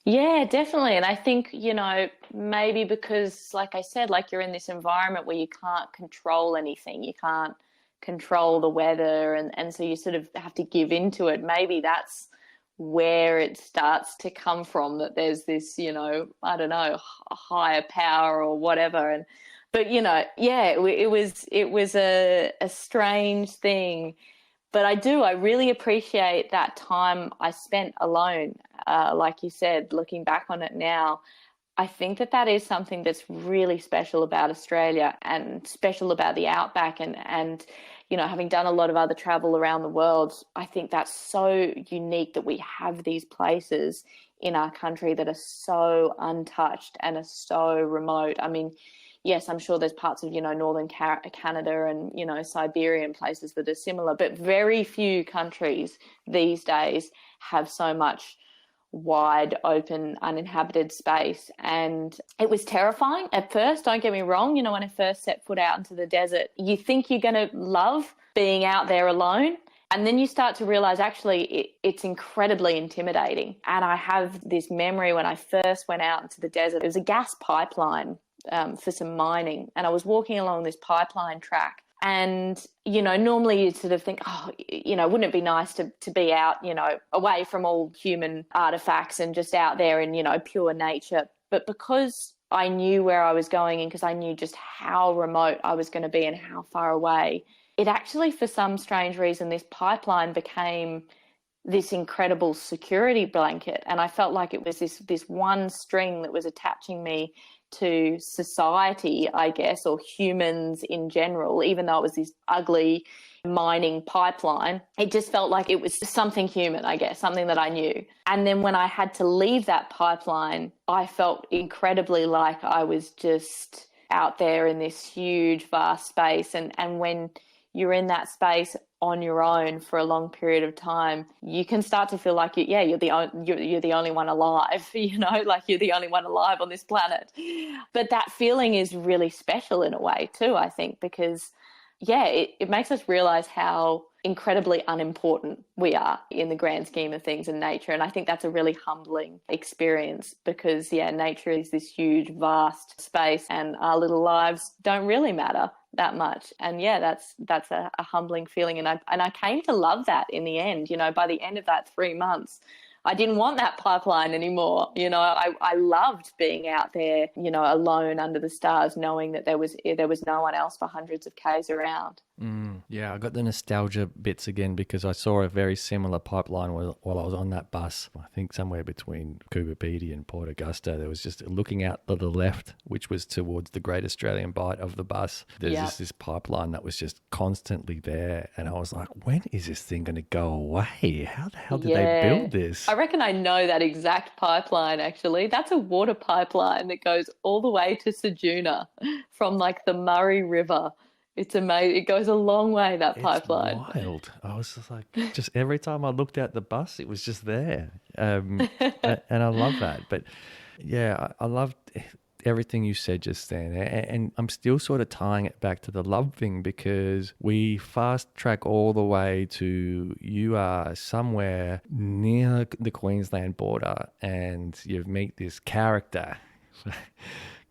Yeah, definitely. And I think, you know, maybe because, like I said, like you're in this environment where you can't control anything. You can't control the weather. And so you sort of have to give into it. Maybe that's where it starts to come from, that there's this, you know, I don't know, a higher power or whatever. But, you know, yeah, it was a strange thing. But I really appreciate that time I spent alone. Like you said, looking back on it now, I think that is something that's really special about Australia and special about the outback. And you know, having done a lot of other travel around the world, I think that's so unique that we have these places in our country that are so untouched and are so remote. I mean, yes, I'm sure there's parts of, you know, northern Canada and, you know, Siberian places that are similar, but very few countries these days have so much wide open uninhabited space. And it was terrifying at first, don't get me wrong. You know, when I first set foot out into the desert, you think you're going to love being out there alone, and then you start to realize actually it's incredibly intimidating. And I have this memory when I first went out into the desert. It was a gas pipeline for some mining, and I was walking along this pipeline track. And, you know, normally you'd sort of think, oh, you know, wouldn't it be nice to be out, you know, away from all human artifacts and just out there in, you know, pure nature. But because I knew where I was going and because I knew just how remote I was going to be and how far away, it actually, for some strange reason, this pipeline became this incredible security blanket. And I felt like it was this one string that was attaching me to society, I guess, or humans in general. Even though it was this ugly mining pipeline, it just felt like it was something human, I guess, something that I knew. And then when I had to leave that pipeline, I felt incredibly like I was just out there in this huge, vast space. And when you're in that space, on your own for a long period of time, you can start to feel like you're the only one alive, like you're the only one alive on this planet. But that feeling is really special in a way too, I think, because it makes us realize how incredibly unimportant we are in the grand scheme of things in nature. And I think that's a really humbling experience because, nature is this huge, vast space and our little lives don't really matter that much. And that's a humbling feeling. And I came to love that in the end. By the end of that 3 months, I didn't want that pipeline anymore. I loved being out there, alone under the stars, knowing that there was no one else for hundreds of Ks around. Yeah, I got the nostalgia bits again because I saw a very similar pipeline while I was on that bus. I think somewhere between Coober Pedy and Port Augusta, there was just looking out to the left, which was towards the Great Australian Bight of the bus. There's just this pipeline that was just constantly there. And I was like, when is this thing going to go away? How the hell did they build this? I reckon I know that exact pipeline, actually. That's a water pipeline that goes all the way to Ceduna from like the Murray River. It's amazing. It goes a long way, that pipeline. It's wild. I was just like, just every time I looked out the bus, it was just there. And I love that. But yeah, I loved everything you said just then. And I'm still sort of tying it back to the love thing because we fast track all the way to you are somewhere near the Queensland border and you meet this character.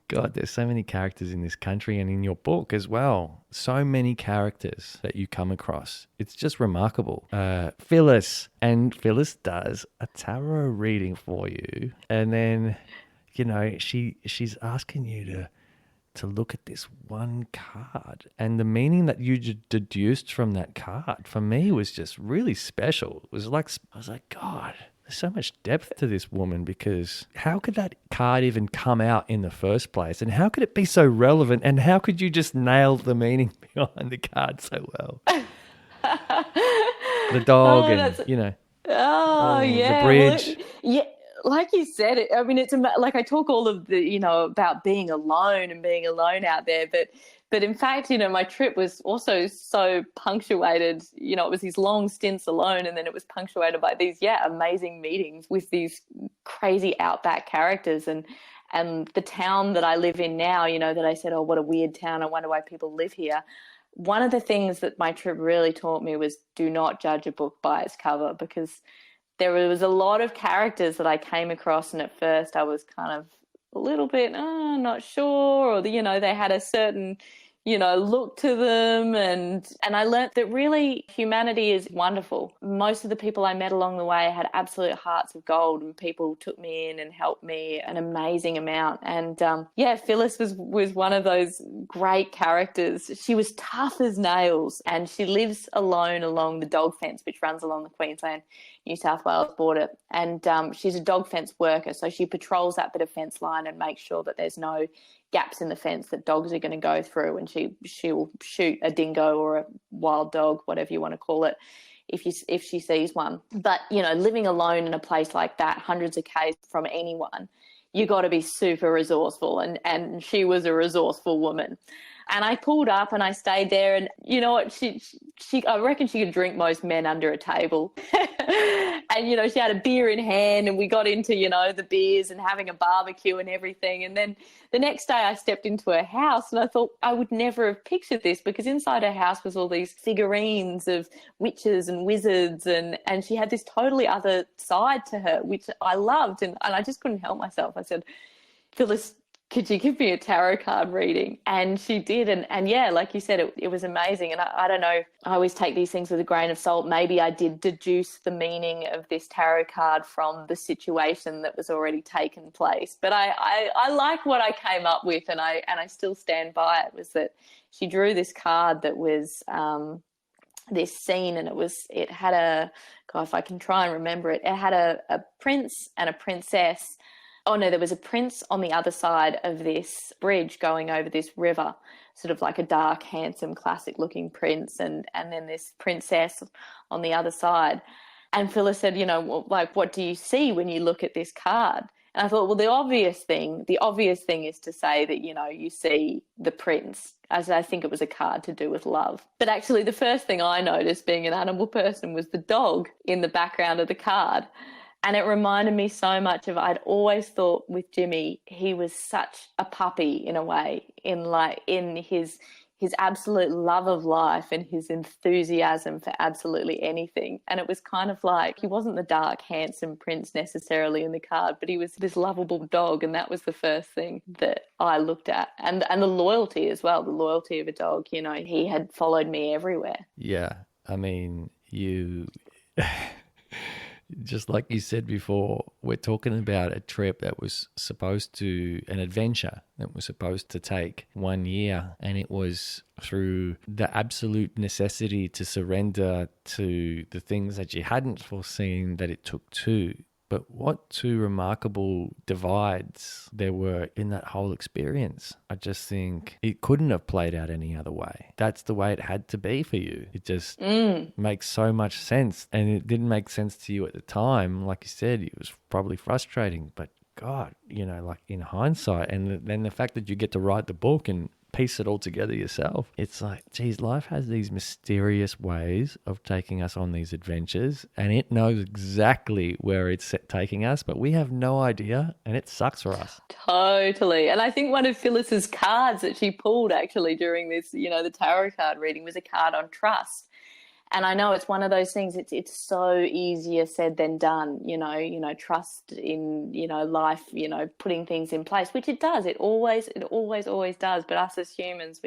God, there's so many characters in this country and in your book as well. So many characters that you come across. It's just remarkable. Phyllis. And Phyllis does a tarot reading for you. And then, she's asking you to look at this one card. And the meaning that you deduced from that card, for me, was just really special. It was like, I was like, God, there's so much depth to this woman because how could that card even come out in the first place? And how could it be so relevant? And how could you just nail the meaning behind the card so well? The dog the bridge. Like you said, I mean, it's like I talk all of the, about being alone and being alone out there, but in fact, my trip was also so punctuated, it was these long stints alone and then it was punctuated by these, amazing meetings with these crazy outback characters and the town that I live in now, that I said, oh, what a weird town. I wonder why people live here. One of the things that my trip really taught me was do not judge a book by its cover because there was a lot of characters that I came across and at first I was kind of a little bit, not sure, or, they had a certain, look to them. And I learnt that really humanity is wonderful. Most of the people I met along the way had absolute hearts of gold and people took me in and helped me an amazing amount. And Phyllis was one of those great characters. She was tough as nails and she lives alone along the dog fence, which runs along the Queensland New South Wales border. And she's a dog fence worker. So she patrols that bit of fence line and makes sure that there's no gaps in the fence that dogs are going to go through. And she'll shoot a dingo or a wild dog, whatever you want to call it, if she sees one. But, living alone in a place like that, hundreds of Ks from anyone, you got to be super resourceful. And she was a resourceful woman. And I pulled up and I stayed there and you know what, she I reckon she could drink most men under a table. And, she had a beer in hand and we got into, the beers and having a barbecue and everything. And then the next day I stepped into her house and I thought I would never have pictured this because inside her house was all these figurines of witches and wizards and she had this totally other side to her, which I loved. And I just couldn't help myself. I said, Phyllis, could you give me a tarot card reading? And she did. And like you said, it was amazing. And I don't know, I always take these things with a grain of salt. Maybe I did deduce the meaning of this tarot card from the situation that was already taken place. But I like what I came up with and I still stand by it, was that she drew this card that was this scene and it had if I can try and remember it, it had a prince and a princess. Oh, no, there was a prince on the other side of this bridge going over this river, sort of like a dark, handsome, classic-looking prince, and then this princess on the other side. And Phyllis said, what do you see when you look at this card? And I thought, well, the obvious thing is to say that, you know, you see the prince, as I think it was a card to do with love. But actually the first thing I noticed, being an animal person, was the dog in the background of the card. And it reminded me so much of, I'd always thought with Jimmy, he was such a puppy in a way, in his absolute love of life and his enthusiasm for absolutely anything. And it was kind of like, he wasn't the dark, handsome prince necessarily in the card, but he was this lovable dog. And that was the first thing that I looked at. And the loyalty as well, the loyalty of a dog. You know, he had followed me everywhere. Yeah. I mean, you... Just like you said before, we're talking about a trip that was an adventure that was supposed to take 1 year. And it was through the absolute necessity to surrender to the things that you hadn't foreseen that it took 2. But what 2 remarkable divides there were in that whole experience. I just think it couldn't have played out any other way. That's the way it had to be for you. It just makes so much sense. And it didn't make sense to you at the time. Like you said, it was probably frustrating. But God, you know, like in hindsight, and then the fact that you get to write the book and piece it all together yourself. It's like, geez, life has these mysterious ways of taking us on these adventures, and it knows exactly where it's taking us, but we have no idea, and it sucks for us. Totally. And I think one of Phyllis's cards that she pulled actually during this, you know, the tarot card reading was a card on trust. And I know it's one of those things, it's so easier said than done, you know, trust in, you know, life, you know, putting things in place, which it does. It always does. But us as humans,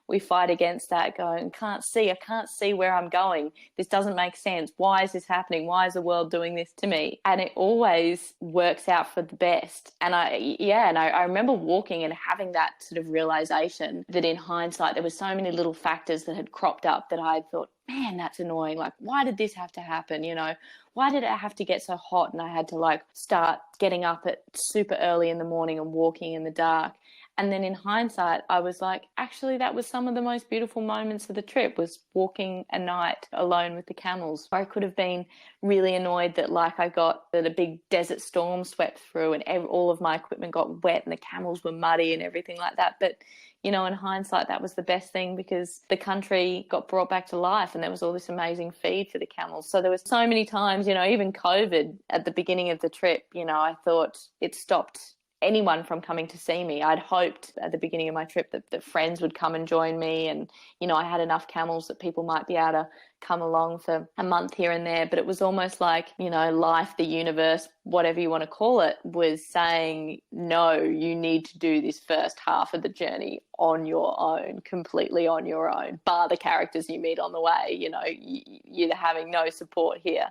we fight against that, going, I can't see where I'm going. This doesn't make sense. Why is this happening? Why is the world doing this to me? And it always works out for the best. And I remember walking and having that sort of realization that in hindsight, there were so many little factors that had cropped up that I thought, man, that's annoying. Like, why did this have to happen? You know, why did it have to get so hot and I had to like start getting up at super early in the morning and walking in the dark? And then in hindsight, I was like, actually, that was some of the most beautiful moments of the trip, was walking a night alone with the camels. I could have been really annoyed that that a big desert storm swept through and all of my equipment got wet and the camels were muddy and everything like that. But you know, in hindsight, that was the best thing because the country got brought back to life and there was all this amazing feed for the camels. So there was so many times, you know, even COVID at the beginning of the trip, you know, I thought it stopped anyone from coming to see me. I'd hoped at the beginning of my trip that friends would come and join me, and you know, I had enough camels that people might be able to come along for a month here and there. But it was almost like, you know, life, the universe, whatever you want to call it, was saying, no, you need to do this first half of the journey on your own, completely on your own, bar the characters you meet on the way. You know, you're having no support here.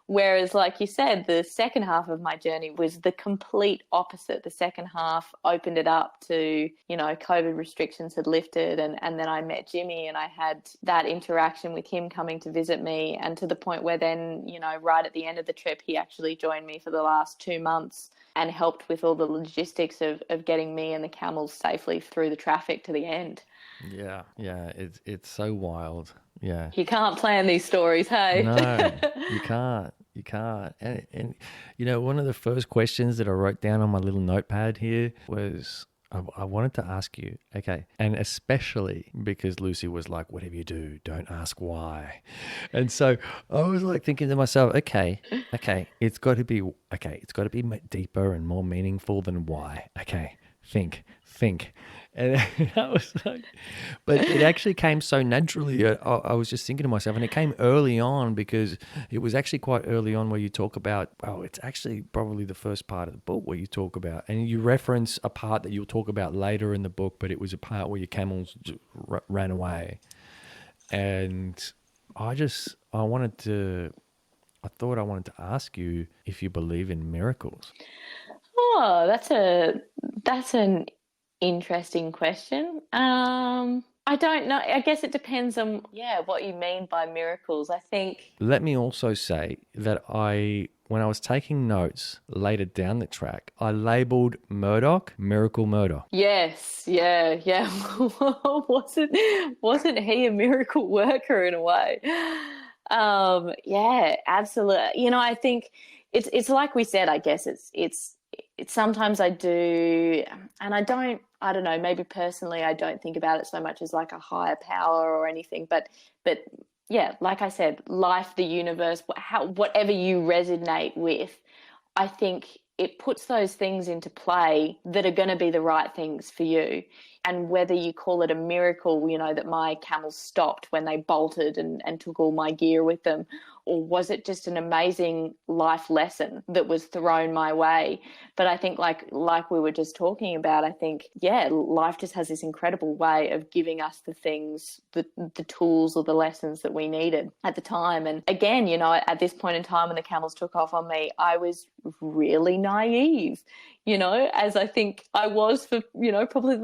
Whereas, like you said, the second half of my journey was the complete opposite. The second half opened it up to, you know, COVID restrictions had lifted, and then I met Jimmy and I had that interaction with him coming to visit me, and to the point where then, you know, right at the end of the trip, he actually joined me for the last 2 months and helped with all the logistics of getting me and the camels safely through the traffic to the end. Yeah, it's so wild. Yeah. You can't plan these stories, hey? No, you can't. You can't. And you know, one of the first questions that I wrote down on my little notepad here was, I wanted to ask you, okay, and especially because Lucy was like, whatever you do, don't ask why. And so I was like thinking to myself, okay, it's got to be deeper and more meaningful than why. Okay, think. And that was like, but it actually came so naturally. I was just thinking to myself, and it came early on, because it was actually quite early on where you talk about, well, it's actually probably the first part of the book where you talk about, and you reference a part that you'll talk about later in the book, but it was a part where your camels ran away. And I wanted to ask you if you believe in miracles. Oh, that's an interesting question. I don't know. I guess it depends on, what you mean by miracles. I think. Let me also say that when I was taking notes later down the track, I labeled Murdoch Miracle Murdoch. Yes, yeah. Wasn't he a miracle worker in a way? Yeah, absolutely. You know, I think it's like we said. I guess it's sometimes I do, and I don't know, maybe personally I don't think about it so much as like a higher power or anything, but yeah, like I said, life, the universe, whatever you resonate with, I think it puts those things into play that are going to be the right things for you. And whether you call it a miracle, you know, that my camels stopped when they bolted and took all my gear with them, or was it just an amazing life lesson that was thrown my way? But I think like we were just talking about, I think, yeah, life just has this incredible way of giving us the things, the tools or the lessons that we needed at the time. And again, you know, at this point in time when the camels took off on me, I was really naive, you know, as I think I was for, you know, probably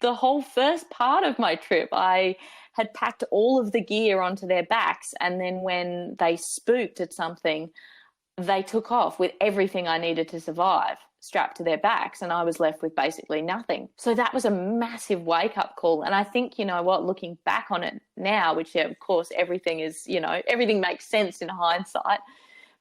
the whole first part of my trip. I had packed all of the gear onto their backs, and then when they spooked at something, they took off with everything I needed to survive strapped to their backs, and I was left with basically nothing. So that was a massive wake-up call. And I think, you know what, looking back on it now, which, yeah, of course, everything is, you know, everything makes sense in hindsight,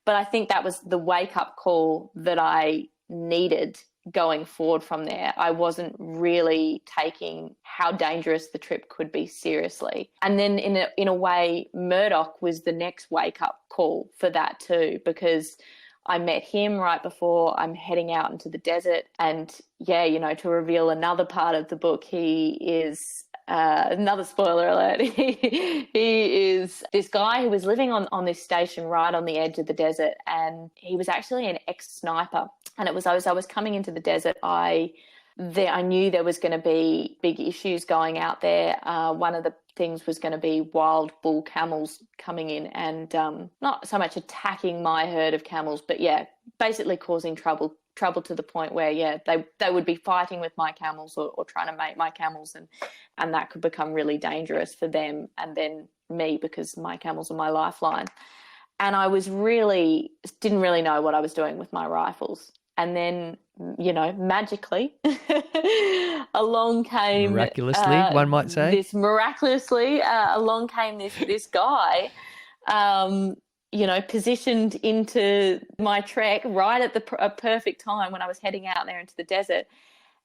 but I think that was the wake-up call that I needed going forward from there. I wasn't really taking how dangerous the trip could be seriously. And then in a way, Murdoch was the next wake-up call for that too, because I met him right before I'm heading out into the desert. And yeah, you know, to reveal another part of the book, he is another spoiler alert. He is this guy who was living on this station right on the edge of the desert, and he was actually an ex-sniper. And it was as I was coming into the desert, I knew there was going to be big issues going out there. One of the things was going to be wild bull camels coming in and not so much attacking my herd of camels, but yeah, basically causing trouble to the point where, yeah, they would be fighting with my camels or trying to mate my camels, and that could become really dangerous for them and then me, because my camels are my lifeline. And I didn't really know what I was doing with my rifles. And then, you know, magically along came... Miraculously, one might say. Along came this guy, you know, positioned into my trek right at a perfect time when I was heading out there into the desert.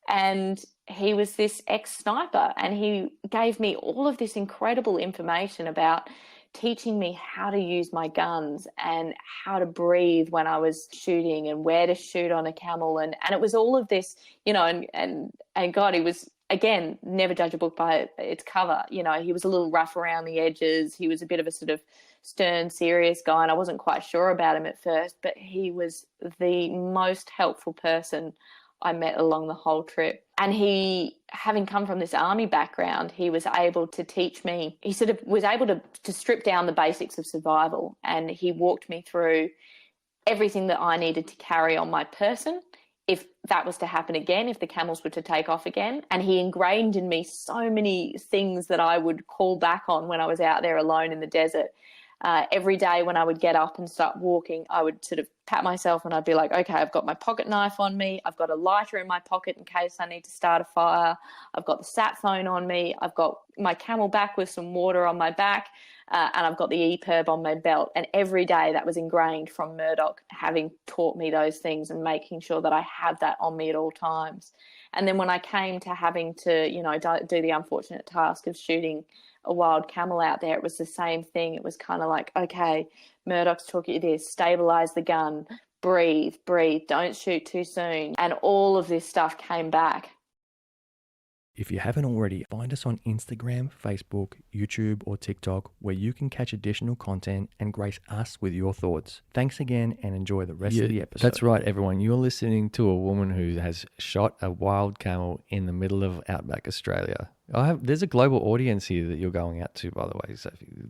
And he was this ex-sniper, and he gave me all of this incredible information about teaching me how to use my guns and how to breathe when I was shooting and where to shoot on a camel. And it was all of this, you know, and God, he was, again, never judge a book by its cover. You know, he was a little rough around the edges. He was a bit of a sort of stern, serious guy, and I wasn't quite sure about him at first, but he was the most helpful person I met along the whole trip. And he, having come from this army background, he was able to teach me, he sort of was able to strip down the basics of survival, and he walked me through everything that I needed to carry on my person if that was to happen again, if the camels were to take off again. And he ingrained in me so many things that I would call back on when I was out there alone in the desert. Every day when I would get up and start walking, I would sort of pat myself and I'd be like, okay, I've got my pocket knife on me. I've got a lighter in my pocket in case I need to start a fire. I've got the sat phone on me. I've got my camelback with some water on my back. And I've got the EPIRB on my belt. And every day that was ingrained from Murdoch, having taught me those things and making sure that I had that on me at all times. And then when I came to having to, you know, do the unfortunate task of shooting a wild camel out there, it was the same thing. It was kind of like, okay, Murdoch's taught you this, stabilize the gun, breathe, don't shoot too soon. And all of this stuff came back. If you haven't already, find us on Instagram, Facebook, YouTube, or TikTok, where you can catch additional content and grace us with your thoughts. Thanks again, and enjoy the rest of the episode. That's right, everyone. You're listening to a woman who has shot a wild camel in the middle of outback Australia. There's a global audience here that you're going out to, by the way, Sophie.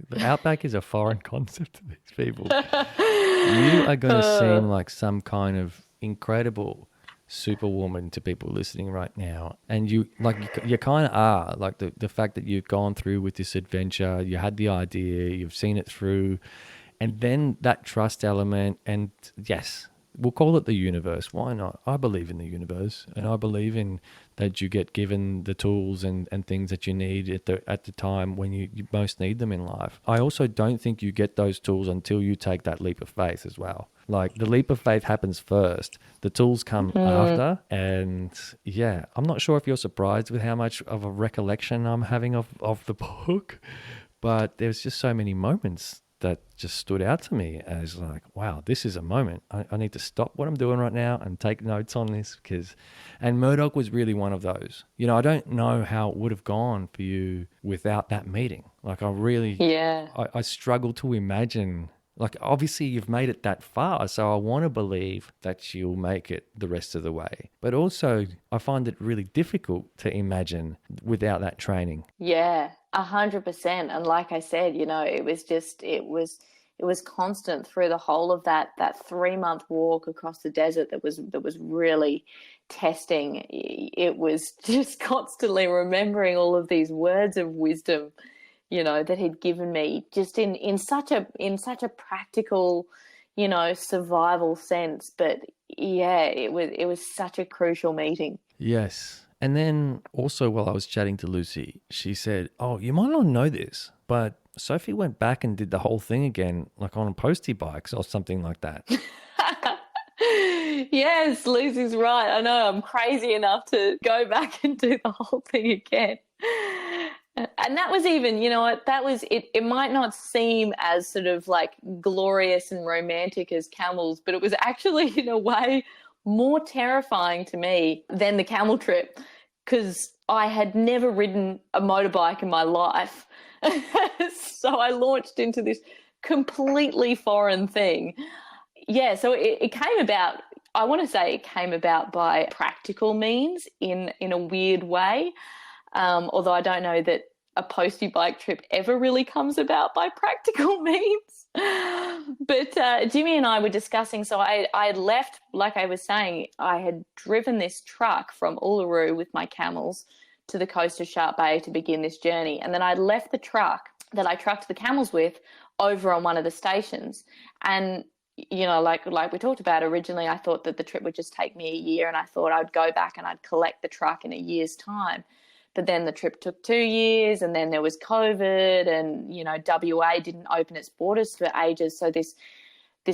The outback is a foreign concept to these people. You are going to seem like some kind of incredible superwoman to people listening right now, and you kind of are. Like the fact that you've gone through with this adventure, you had the idea, you've seen it through, and then that trust element, and yes, we'll call it the universe. Why not? I believe in the universe, and I believe in that you get given the tools and things that you need at the time when you most need them in life. I also don't think you get those tools until you take that leap of faith as well. Like, the leap of faith happens first. The tools come after. And yeah, I'm not sure if you're surprised with how much of a recollection I'm having of the book, but there's just so many moments that just stood out to me as like, wow, this is a moment. I need to stop what I'm doing right now and take notes on this and Murdoch was really one of those. You know, I don't know how it would have gone for you without that meeting. Like, I struggle to imagine. Like, obviously you've made it that far, so I want to believe that you'll make it the rest of the way. But also, I find it really difficult to imagine without that training. Yeah, 100%. And like I said, you know, it was constant through the whole of that 3-month walk across the desert that was really testing. It was just constantly remembering all of these words of wisdom, you know, that he'd given me, just in such a practical, you know, survival sense. But yeah, it was such a crucial meeting. Yes. And then also, while I was chatting to Lucy, she said, "Oh, you might not know this, but Sophie went back and did the whole thing again, like on postie bikes or something like that." Yes, Lucy's right. I know, I'm crazy enough to go back and do the whole thing again. And that was even, you know what, that was, it might not seem as sort of like glorious and romantic as camels, but it was actually in a way more terrifying to me than the camel trip, because I had never ridden a motorbike in my life. So I launched into this completely foreign thing. Yeah, so it came about, I want to say it came about by practical means in a weird way. Although I don't know that a postie bike trip ever really comes about by practical means. But Jimmy and I were discussing, so I had left, like I was saying, I had driven this truck from Uluru with my camels to the coast of Sharp Bay to begin this journey. And then I'd left the truck that I trucked the camels with over on one of the stations. And, you know, like we talked about originally, I thought that the trip would just take me a year, and I thought I'd go back and I'd collect the truck in a year's time. But then the trip took 2 years, and then there was COVID, and, you know, WA didn't open its borders for ages. So this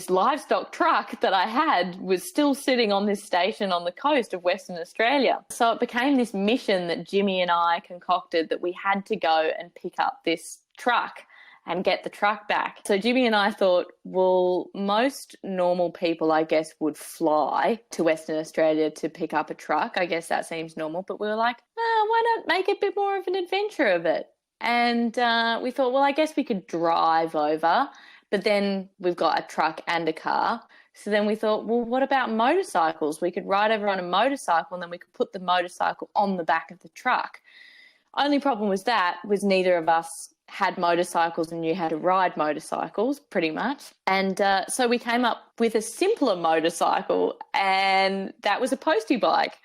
livestock truck that I had was still sitting on this station on the coast of Western Australia. So it became this mission that Jimmy and I concocted, that we had to go and pick up this truck and get the truck back. So Jimmy and I thought, well, most normal people, I guess, would fly to Western Australia to pick up a truck. I guess that seems normal. But we were like, why not make a bit more of an adventure of it? And we thought, well, I guess we could drive over, but then we've got a truck and a car. So then we thought, well, what about motorcycles? We could ride over on a motorcycle, and then we could put the motorcycle on the back of the truck. Only problem was neither of us had motorcycles and knew how to ride motorcycles, pretty much. And so we came up with a simpler motorcycle, and that was a postie bike,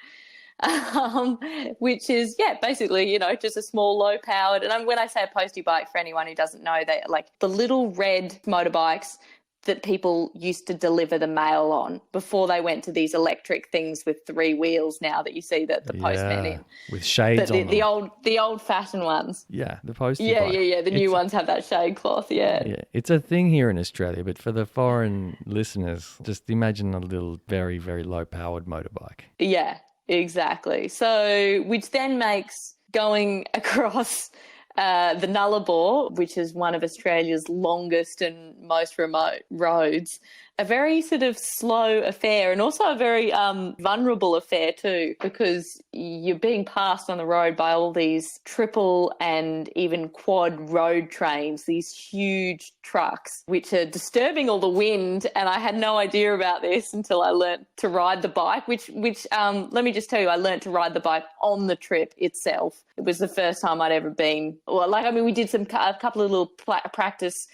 which is, basically, you know, just a small low-powered. And when I say a postie bike, for anyone who doesn't know, they like the little red motorbikes that people used to deliver the mail on before they went to these electric things with 3 wheels now that you see the postman in. With shades on them. The old-fashioned ones. Yeah, the postie bike. Yeah. The new ones have that shade cloth, yeah. It's a thing here in Australia, but for the foreign listeners, just imagine a little very, very low-powered motorbike. Yeah, exactly. So, which then makes going across the Nullarbor, which is one of Australia's longest and most remote roads, a very sort of slow affair, and also a very vulnerable affair too, because you're being passed on the road by all these triple and even quad road trains, these huge trucks, which are disturbing all the wind. And I had no idea about this until I learnt to ride the bike, which let me just tell you, I learnt to ride the bike on the trip itself. It was the first time I'd ever been, we did a couple of little practice,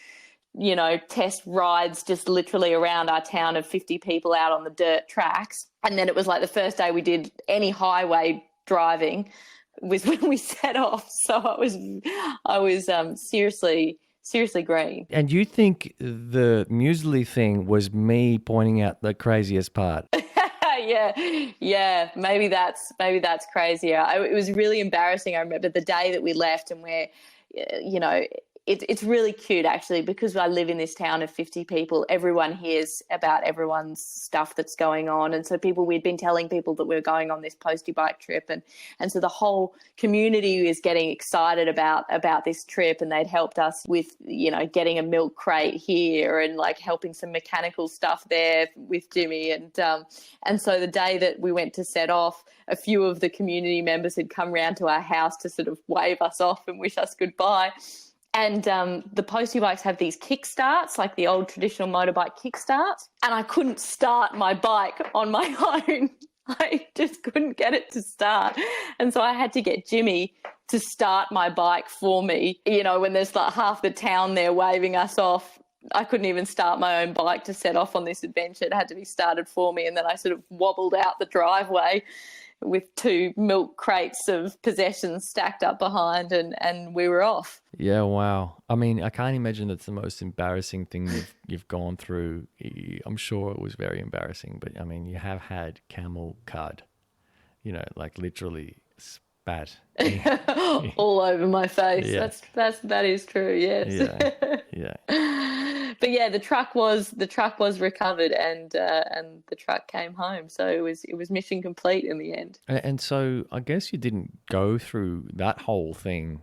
you know, test rides just literally around our town of 50 people out on the dirt tracks. And then it was like the first day we did any highway driving was when we set off. So I was seriously seriously green. And you think the muesli thing was me pointing out the craziest part? Yeah. Maybe that's crazier. It was really embarrassing. I remember the day that we left, and it's really cute actually, because I live in this town of 50 people. Everyone hears about everyone's stuff that's going on, and so we'd been telling people that we were going on this postie bike trip, and so the whole community is getting excited about this trip, and they'd helped us with getting a milk crate here and like helping some mechanical stuff there with Jimmy, and so the day that we went to set off, a few of the community members had come round to our house to sort of wave us off and wish us goodbye. And the postie bikes have these kickstarts, like the old traditional motorbike kickstart, and I couldn't start my bike on my own. I just couldn't get it to start. And so I had to get Jimmy to start my bike for me. When there's like half the town there waving us off, I couldn't even start my own bike to set off on this adventure. It had to be started for me. And then I sort of wobbled out the driveway with 2 milk crates of possessions stacked up behind, and we were off. Yeah, wow. I mean, I can't imagine that's the most embarrassing thing you've gone through. I'm sure it was very embarrassing, but I mean, you have had camel cud, like literally spat all over my face. Yeah. That is true. Yes. Yeah. But yeah, the truck was recovered, and the truck came home. So it was mission complete in the end. And so I guess you didn't go through that whole thing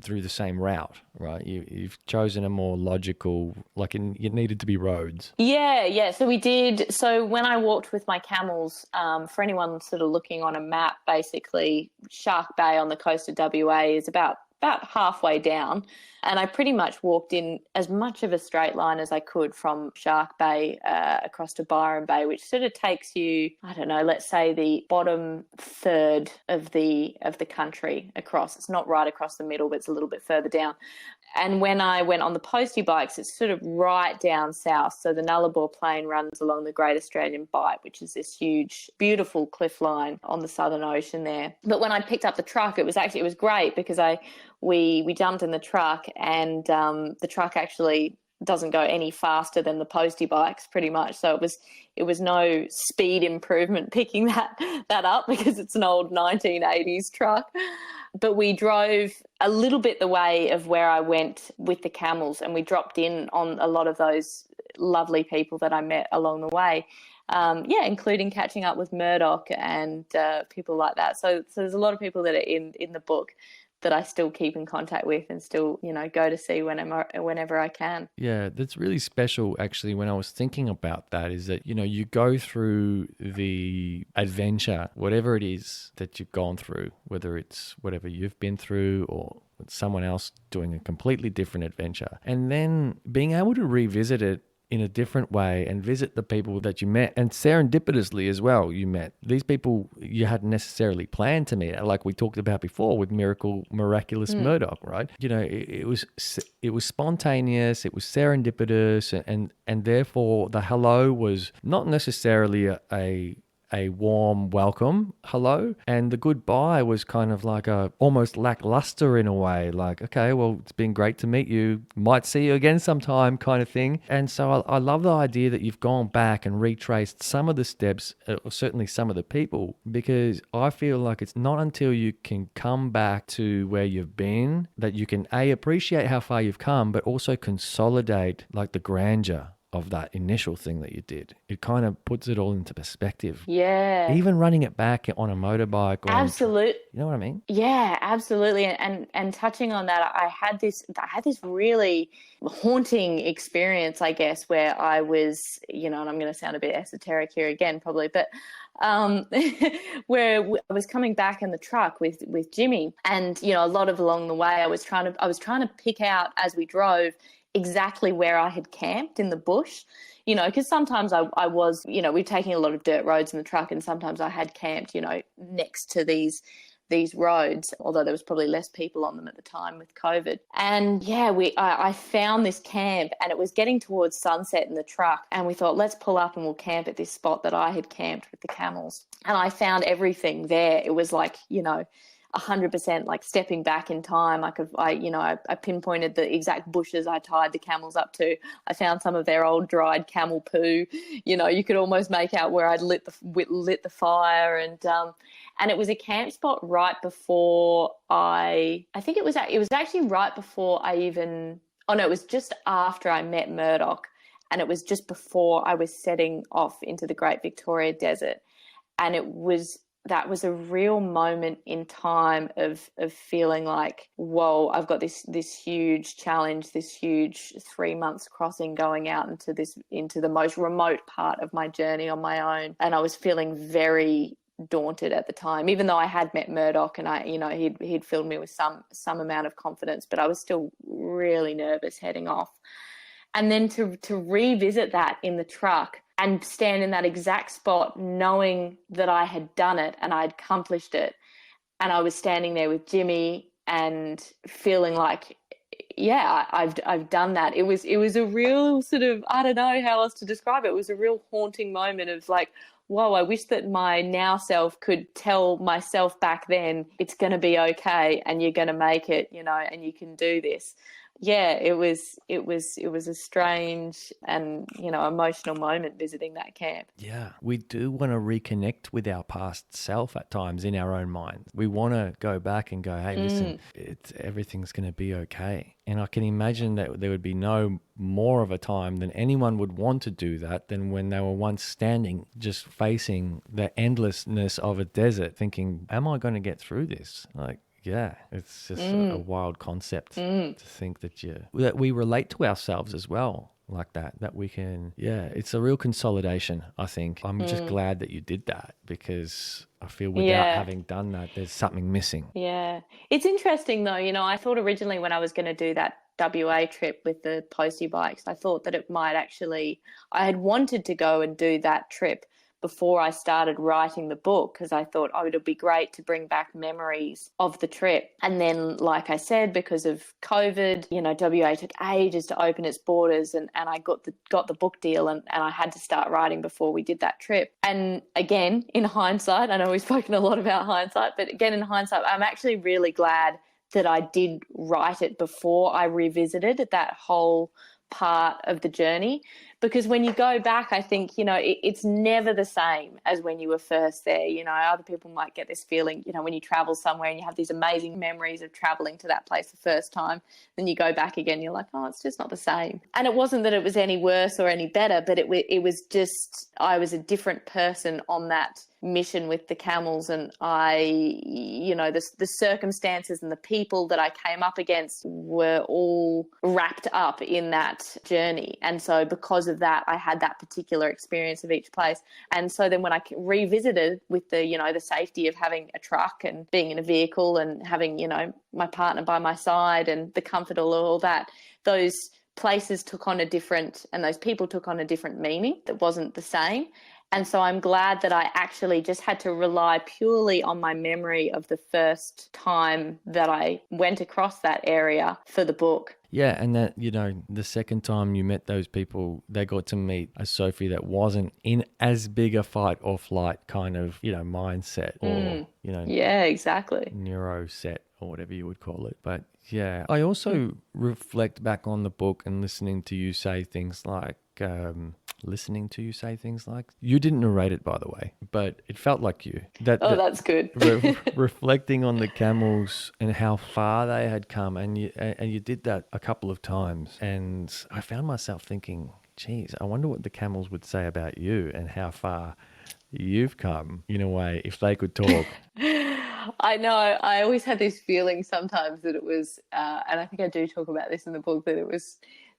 through the same route, right? You've chosen a more logical, like it needed to be roads. Yeah. So we did. So when I walked with my camels, for anyone sort of looking on a map, basically Shark Bay on the coast of WA is about halfway down, and I pretty much walked in as much of a straight line as I could from Shark Bay across to Byron Bay, which sort of takes you, I don't know, let's say the bottom third of the country across. It's not right across the middle, but it's a little bit further down. And when I went on the postie bikes, it's sort of right down south. So the Nullarbor Plain runs along the Great Australian Bight, which is this huge, beautiful cliff line on the Southern Ocean there. But when I picked up the truck, it was great because we jumped in the truck, and the truck actually doesn't go any faster than the postie bikes pretty much. So it was no speed improvement picking that up because it's an old 1980s truck. But we drove a little bit the way of where I went with the camels, and we dropped in on a lot of those lovely people that I met along the way. Including catching up with Murdoch and people like that. So there's a lot of people that are in the book that I still keep in contact with and still, go to see whenever I can. Yeah, that's really special actually. When I was thinking about that, is that, you go through the adventure, whatever it is that you've gone through, whether it's whatever you've been through or someone else doing a completely different adventure, and then being able to revisit it in a different way and visit the people that you met, and serendipitously as well, you met these people you hadn't necessarily planned to meet, like we talked about before with miraculous Murdoch, right? It was spontaneous, it was serendipitous, and therefore the hello was not necessarily a warm welcome hello, and the goodbye was kind of like a almost lackluster in a way, like, okay, well, it's been great to meet you, might see you again sometime kind of thing. And so I love the idea that you've gone back and retraced some of the steps, or certainly some of the people, because I feel like it's not until you can come back to where you've been that you can appreciate how far you've come, but also consolidate like the grandeur of that initial thing that you did. It kind of puts it all into perspective. Yeah. Even running it back on a motorbike. Absolutely. You know what I mean? Yeah, absolutely. And touching on that, I had this really haunting experience, I guess, where I was, and I'm going to sound a bit esoteric here again, probably, but where I was coming back in the truck with Jimmy, and a lot of along the way I was trying to pick out as we drove exactly where I had camped in the bush, because sometimes I was, we're taking a lot of dirt roads in the truck, and sometimes I had camped, next to these roads, although there was probably less people on them at the time with COVID. And yeah, I found this camp, and it was getting towards sunset in the truck, and we thought, let's pull up and we'll camp at this spot that I had camped with the camels. And I found everything there. It was like, 100% like stepping back in time. I pinpointed the exact bushes I tied the camels up to. I found some of their old dried camel poo. You could almost make out where I'd lit the fire, and it was a camp spot right before I think it was actually right before it was just after I met Murdoch, and it was just before I was setting off into the Great Victoria Desert. And that was a real moment in time of feeling like, whoa, I've got this huge challenge, this huge 3 months crossing, going out into the most remote part of my journey on my own. And I was feeling very daunted at the time, even though I had met Murdoch and he'd filled me with some amount of confidence, but I was still really nervous heading off. And then to revisit that in the truck and stand in that exact spot, knowing that I had done it and I'd accomplished it, and I was standing there with Jimmy and feeling like, yeah, I've done that. It was a real sort of, I don't know how else to describe it. It was a real haunting moment of like, whoa, I wish that my now self could tell myself back then, it's going to be okay and you're going to make it, and you can do this. Yeah, it was a strange and, emotional moment visiting that camp. Yeah, we do want to reconnect with our past self at times in our own minds. We want to go back and go, hey, listen, everything's going to be okay. And I can imagine that there would be no more of a time than anyone would want to do that than when they were once standing, just facing the endlessness of a desert, thinking, am I going to get through this? Like, yeah, it's just a wild concept to think that we relate to ourselves as well like that we can, it's a real consolidation, I think. I'm just glad that you did that, because I feel without having done that, there's something missing. Yeah. It's interesting though, I thought originally when I was going to do that WA trip with the postie bikes, I thought that it might actually, I had wanted to go and do that trip before I started writing the book, because I thought, it would be great to bring back memories of the trip. And then, like I said, because of COVID, WA took ages to open its borders, and I got the book deal, and I had to start writing before we did that trip. And again, in hindsight, I know we've spoken a lot about hindsight, but again, in hindsight, I'm actually really glad that I did write it before I revisited that whole part of the journey, because when you go back, I think, it's never the same as when you were first there. Other people might get this feeling, when you travel somewhere and you have these amazing memories of traveling to that place the first time, then you go back again, you're like, oh, it's just not the same. And it wasn't that it was any worse or any better, but it was just, I was a different person on that mission with the camels, and the circumstances and the people that I came up against were all wrapped up in that journey. And so because of that, I had that particular experience of each place. And so then when I revisited with the safety of having a truck and being in a vehicle and having my partner by my side and the comfort of all that, those places took on a different, and those people took on a different meaning that wasn't the same. And so I'm glad that I actually just had to rely purely on my memory of the first time that I went across that area for the book. Yeah, and that, the second time you met those people, they got to meet a Sophie that wasn't in as big a fight or flight kind of, mindset or, yeah, exactly. neuro set or whatever you would call it. But yeah, I also reflect back on the book and listening to you say things like, you didn't narrate it, by the way, but it felt like you. That's good. Reflecting on the camels and how far they had come, and you did that a couple of times, and I found myself thinking, geez, I wonder what the camels would say about you and how far you've come, in a way, if they could talk. I know. I always had this feeling sometimes that it was, and I think I do talk about this in the book,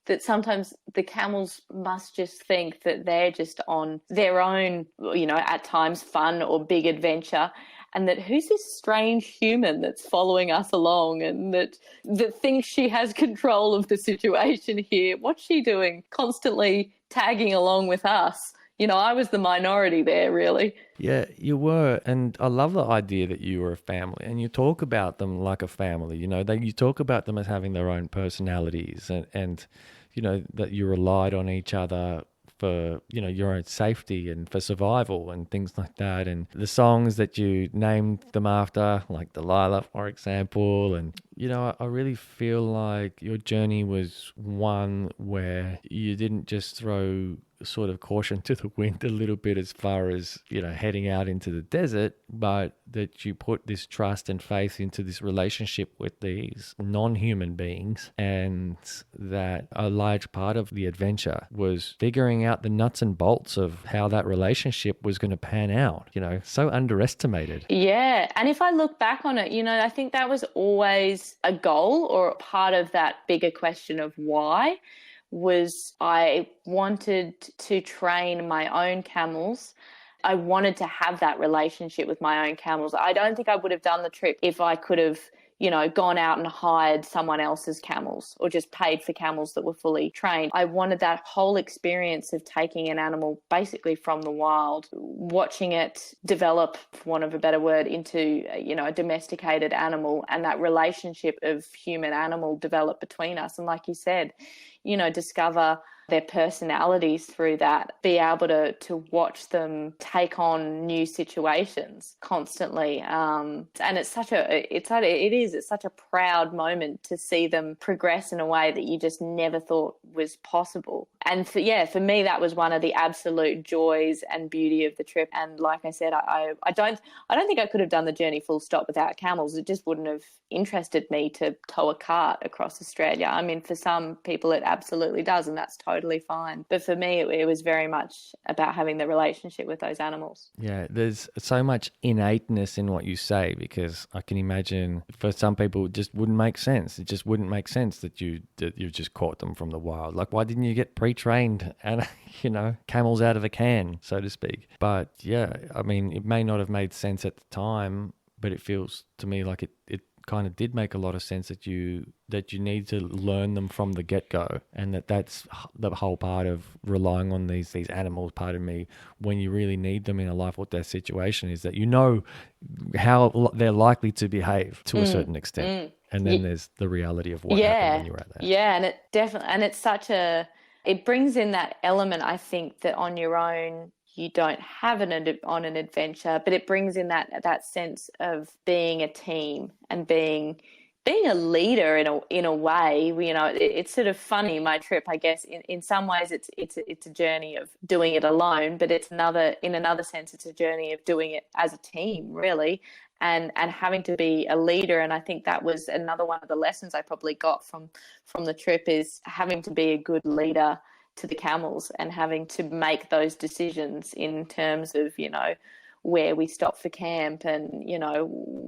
that sometimes the camels must just think that they're just on their own, at times fun or big adventure, and that who's this strange human that's following us along, and that thinks she has control of the situation here. What's she doing? Constantly tagging along with us. I was the minority there, really. Yeah, you were. And I love the idea that you were a family, and you talk about them like a family. You talk about them as having their own personalities, and that you relied on each other for, your own safety and for survival and things like that. And the songs that you named them after, like Delilah, for example. And, I really feel like your journey was one where you didn't just throw sort of caution to the wind a little bit as far as, heading out into the desert, but that you put this trust and faith into this relationship with these non-human beings, and that a large part of the adventure was figuring out the nuts and bolts of how that relationship was going to pan out, so underestimated. Yeah. And if I look back on it, I think that was always a goal or a part of that bigger question of why. Was I wanted to train my own camels. I wanted to have that relationship with my own camels. I don't think I would have done the trip if I could have, gone out and hired someone else's camels or just paid for camels that were fully trained. I wanted that whole experience of taking an animal basically from the wild, watching it develop, for want of a better word, into, a domesticated animal, and that relationship of human-animal develop between us. And like you said, discover their personalities through that, be able to watch them take on new situations constantly. And it's such a proud moment to see them progress in a way that you just never thought was possible. And for me, that was one of the absolute joys and beauty of the trip. And like I said, I don't think I could have done the journey full stop without camels. It just wouldn't have interested me to tow a cart across Australia. I mean, for some people it absolutely does, and that's totally fine. But for me, it was very much about having the relationship with those animals. Yeah, there's so much innateness in what you say, because I can imagine for some people it just wouldn't make sense. It just wouldn't make sense that you just caught them from the wild. Like, why didn't you get pre-trained and, camels out of a can, so to speak? But yeah, I mean, it may not have made sense at the time, but it feels to me like it kind of did make a lot of sense that you need to learn them from the get-go, and that's the whole part of relying on these animals. Part of me, when you really need them in a life or death situation, is that how they're likely to behave to a certain extent, and then there's the reality of what happened when you were at that. Yeah, and it brings in that element, I think, that on your own you don't have on an adventure, but it brings in that sense of being a team and being a leader in a way. It's sort of funny, my trip, I guess. In some ways it's a journey of doing it alone, but in another sense it's a journey of doing it as a team, really, and having to be a leader. And I think that was another one of the lessons I probably got from the trip, is having to be a good leader to the camels and having to make those decisions in terms of, where we stop for camp and,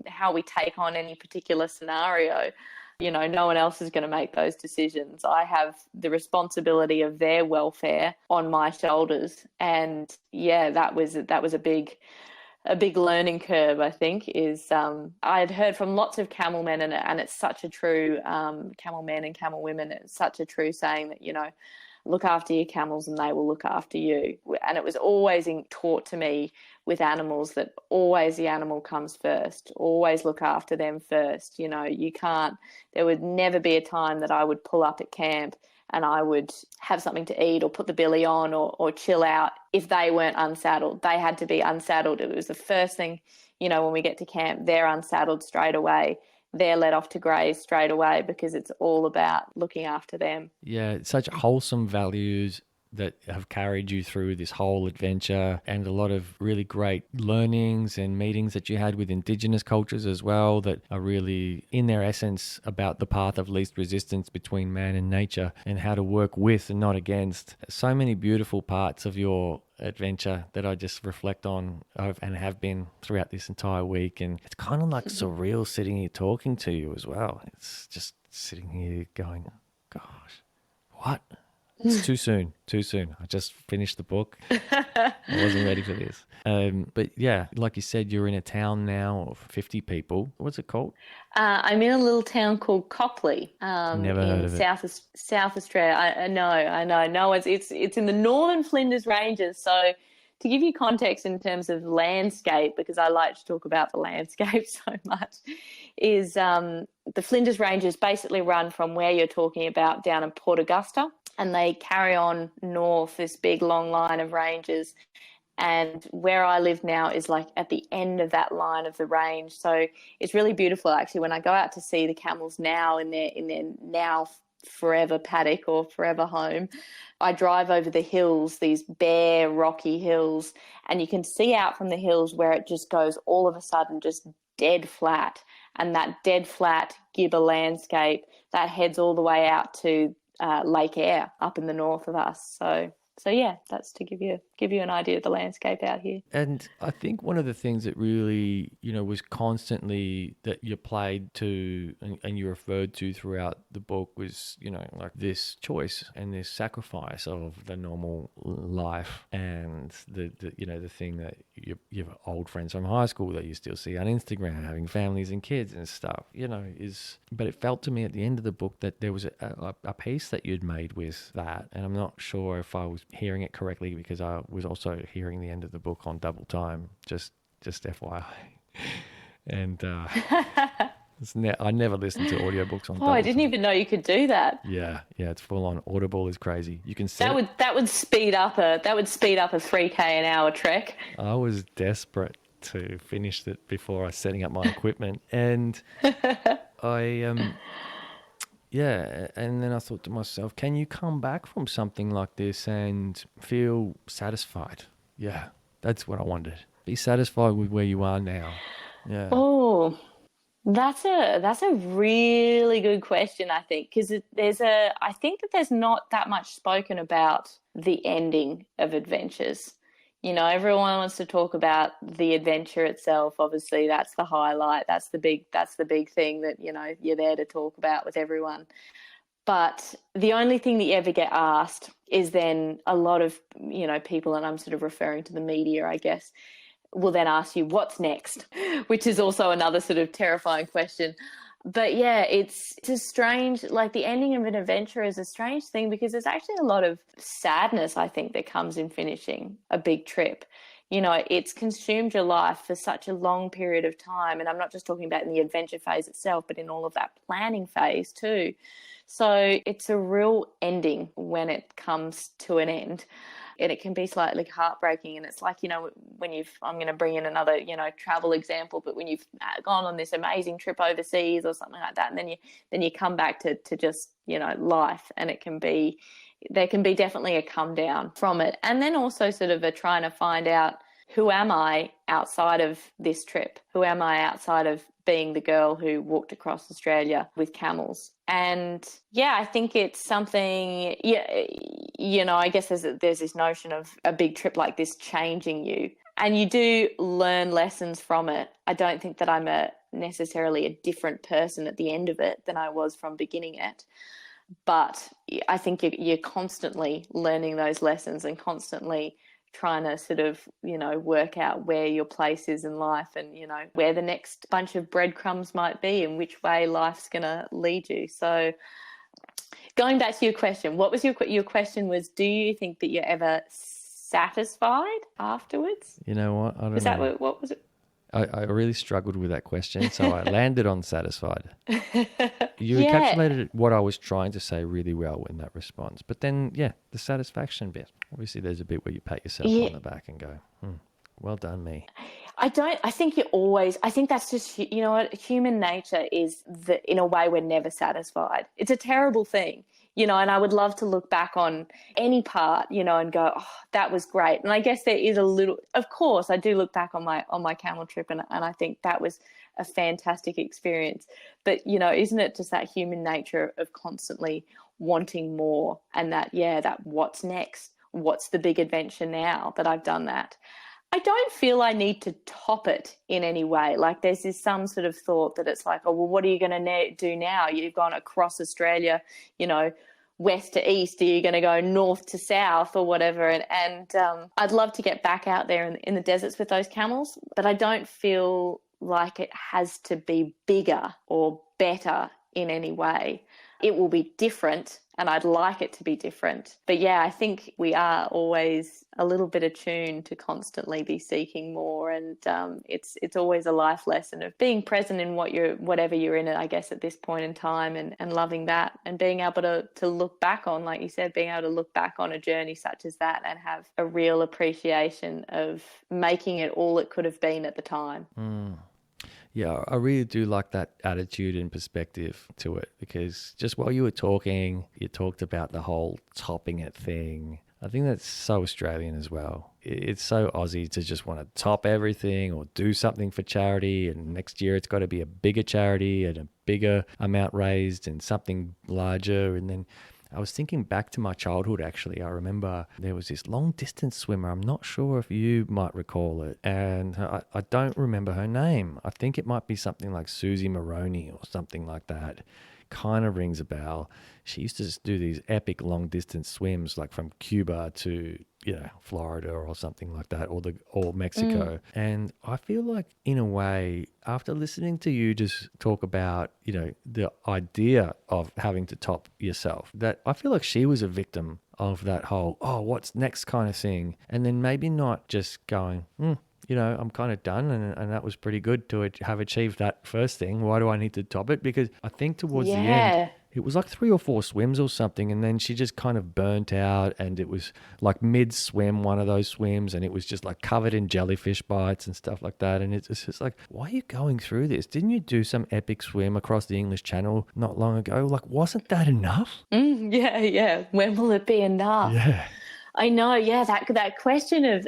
how we take on any particular scenario. No one else is going to make those decisions. I have the responsibility of their welfare on my shoulders. And yeah, that was a big learning curve, I think. Is I had heard from lots of camel men, and it's such a true, camel men and camel women, it's such a true saying that, look after your camels and they will look after you. And it was always taught to me with animals that always the animal comes first, always look after them first. There would never be a time that I would pull up at camp and I would have something to eat or put the billy on or chill out if they weren't unsaddled. They had to be unsaddled. It was the first thing, when we get to camp, they're unsaddled straight away. They're let off to graze straight away, because it's all about looking after them. Yeah, such wholesome values that have carried you through this whole adventure, and a lot of really great learnings and meetings that you had with Indigenous cultures as well, that are really in their essence about the path of least resistance between man and nature, and how to work with and not against. So many beautiful parts of your adventure that I just reflect on and have been throughout this entire week. And it's kind of like surreal sitting here talking to you as well. It's just sitting here going, gosh, what? It's too soon. I just finished the book. I wasn't ready for this. But yeah, like you said, you're in a town now of 50 people. What's it called? I'm in a little town called Copley. Never heard of it. South Australia. I know. No, it's in the northern Flinders Ranges. So to give you context in terms of landscape, because I like to talk about the landscape so much, is the Flinders Ranges basically run from where you're talking about down in Port Augusta and they carry on north, this big long line of ranges. And where I live now is like at the end of that line of the range. So it's really beautiful, actually, when I go out to see the camels now in their now forever paddock or forever home. I drive over the hills, these bare rocky hills, and you can see out from the hills where it just goes all of a sudden just dead flat. And that dead flat gibber landscape, that heads all the way out to Lake Eyre up in the north of us. So yeah, that's to give you an idea of the landscape out here. And I think one of the things that really, was constantly that you played to and you referred to throughout the book was, like this choice and this sacrifice of the normal life and the thing that you have old friends from high school that you still see on Instagram having families and kids and stuff, but it felt to me at the end of the book that there was a piece that you'd made with that. And I'm not sure if I was hearing it correctly because I was also hearing the end of the book on double time, just FYI. And I never listened to audiobooks on double time. I didn't even know you could do that. Yeah, it's full on. Audible is crazy. You can that would speed up a 3K an hour trek. I was desperate to finish it before I was setting up my equipment, and yeah, and then I thought to myself, can you come back from something like this and feel satisfied? Yeah, that's what I wanted. Be satisfied with where you are now. Yeah. Oh, that's a really good question, I think, because I think that there's not that much spoken about the ending of adventures. Everyone wants to talk about the adventure itself. Obviously, that's the highlight. That's the big thing that, you're there to talk about with everyone. But the only thing that you ever get asked is then a lot of, people, and I'm sort of referring to the media, I guess, will then ask you what's next, which is also another sort of terrifying question. But yeah, it's a strange, like the ending of an adventure is a strange thing because there's actually a lot of sadness, I think, that comes in finishing a big trip. It's consumed your life for such a long period of time. And I'm not just talking about in the adventure phase itself, but in all of that planning phase too. So it's a real ending when it comes to an end. And it can be slightly heartbreaking. And it's like, when I'm going to bring in another, travel example, but when you've gone on this amazing trip overseas or something like that, and then you come back to just, life, and there can be definitely a come down from it. And then also sort of trying to find out, who am I outside of this trip? Who am I outside of being the girl who walked across Australia with camels? And yeah, I think it's something, I guess there's this notion of a big trip like this changing you, and you do learn lessons from it. I don't think that I'm necessarily a different person at the end of it than I was from beginning it. But I think you're constantly learning those lessons and constantly trying to sort of, work out where your place is in life and, where the next bunch of breadcrumbs might be and which way life's going to lead you. So going back to your question, what was your question was, do you think that you're ever satisfied afterwards? You know what? I don't know. Is that what was it? I really struggled with that question, so I landed on satisfied. You encapsulated what I was trying to say really well in that response. But then, the satisfaction bit. Obviously, there's a bit where you pat yourself on the back and go, well done, me. I think that's just, what human nature is, that in a way we're never satisfied. It's a terrible thing. And I would love to look back on any part, and go, oh, that was great. And I guess there is a little, of course, I do look back on my camel trip and I think that was a fantastic experience. But, isn't it just that human nature of constantly wanting more and that what's next? What's the big adventure now that I've done that? I don't feel I need to top it in any way. Like there's this some sort of thought that it's like, oh, well, what are you going to do now? You've gone across Australia, west to east. Are you going to go north to south or whatever? And I'd love to get back out there in the deserts with those camels, but I don't feel like it has to be bigger or better in any way. It will be different and I'd like it to be different. But yeah, I think we are always a little bit attuned to constantly be seeking more, and it's always a life lesson of being present in whatever you're in, I guess, at this point in time, and loving that, and being able to look back on, like you said, being able to look back on a journey such as that and have a real appreciation of making it all it could have been at the time. Yeah, I really do like that attitude and perspective to it, because just while you were talking, you talked about the whole topping it thing. I think that's so Australian as well. It's so Aussie to just want to top everything or do something for charity, and next year it's got to be a bigger charity and a bigger amount raised and something larger. And then I was thinking back to my childhood, actually. I remember there was this long distance swimmer. I'm not sure if you might recall it. And I don't remember her name. I think it might be something like Susie Maroney or something like that. Kind of rings a bell. She used to just do these epic long distance swims, like from Cuba to, Florida or something like that, or Mexico. And I feel like, in a way, after listening to you just talk about, the idea of having to top yourself, that I feel like she was a victim of that whole, what's next kind of thing. And then maybe not just going, I'm kind of done, and that was pretty good to have achieved that first thing. Why do I need to top it? Because I think towards the end, it was like 3 or 4 swims or something, and then she just kind of burnt out, and it was like mid-swim, one of those swims, and it was just like covered in jellyfish bites and stuff like that. And it's just like, why are you going through this? Didn't you do some epic swim across the English Channel not long ago? Like, wasn't that enough? Yeah. When will it be enough? Yeah. I know, yeah, that question of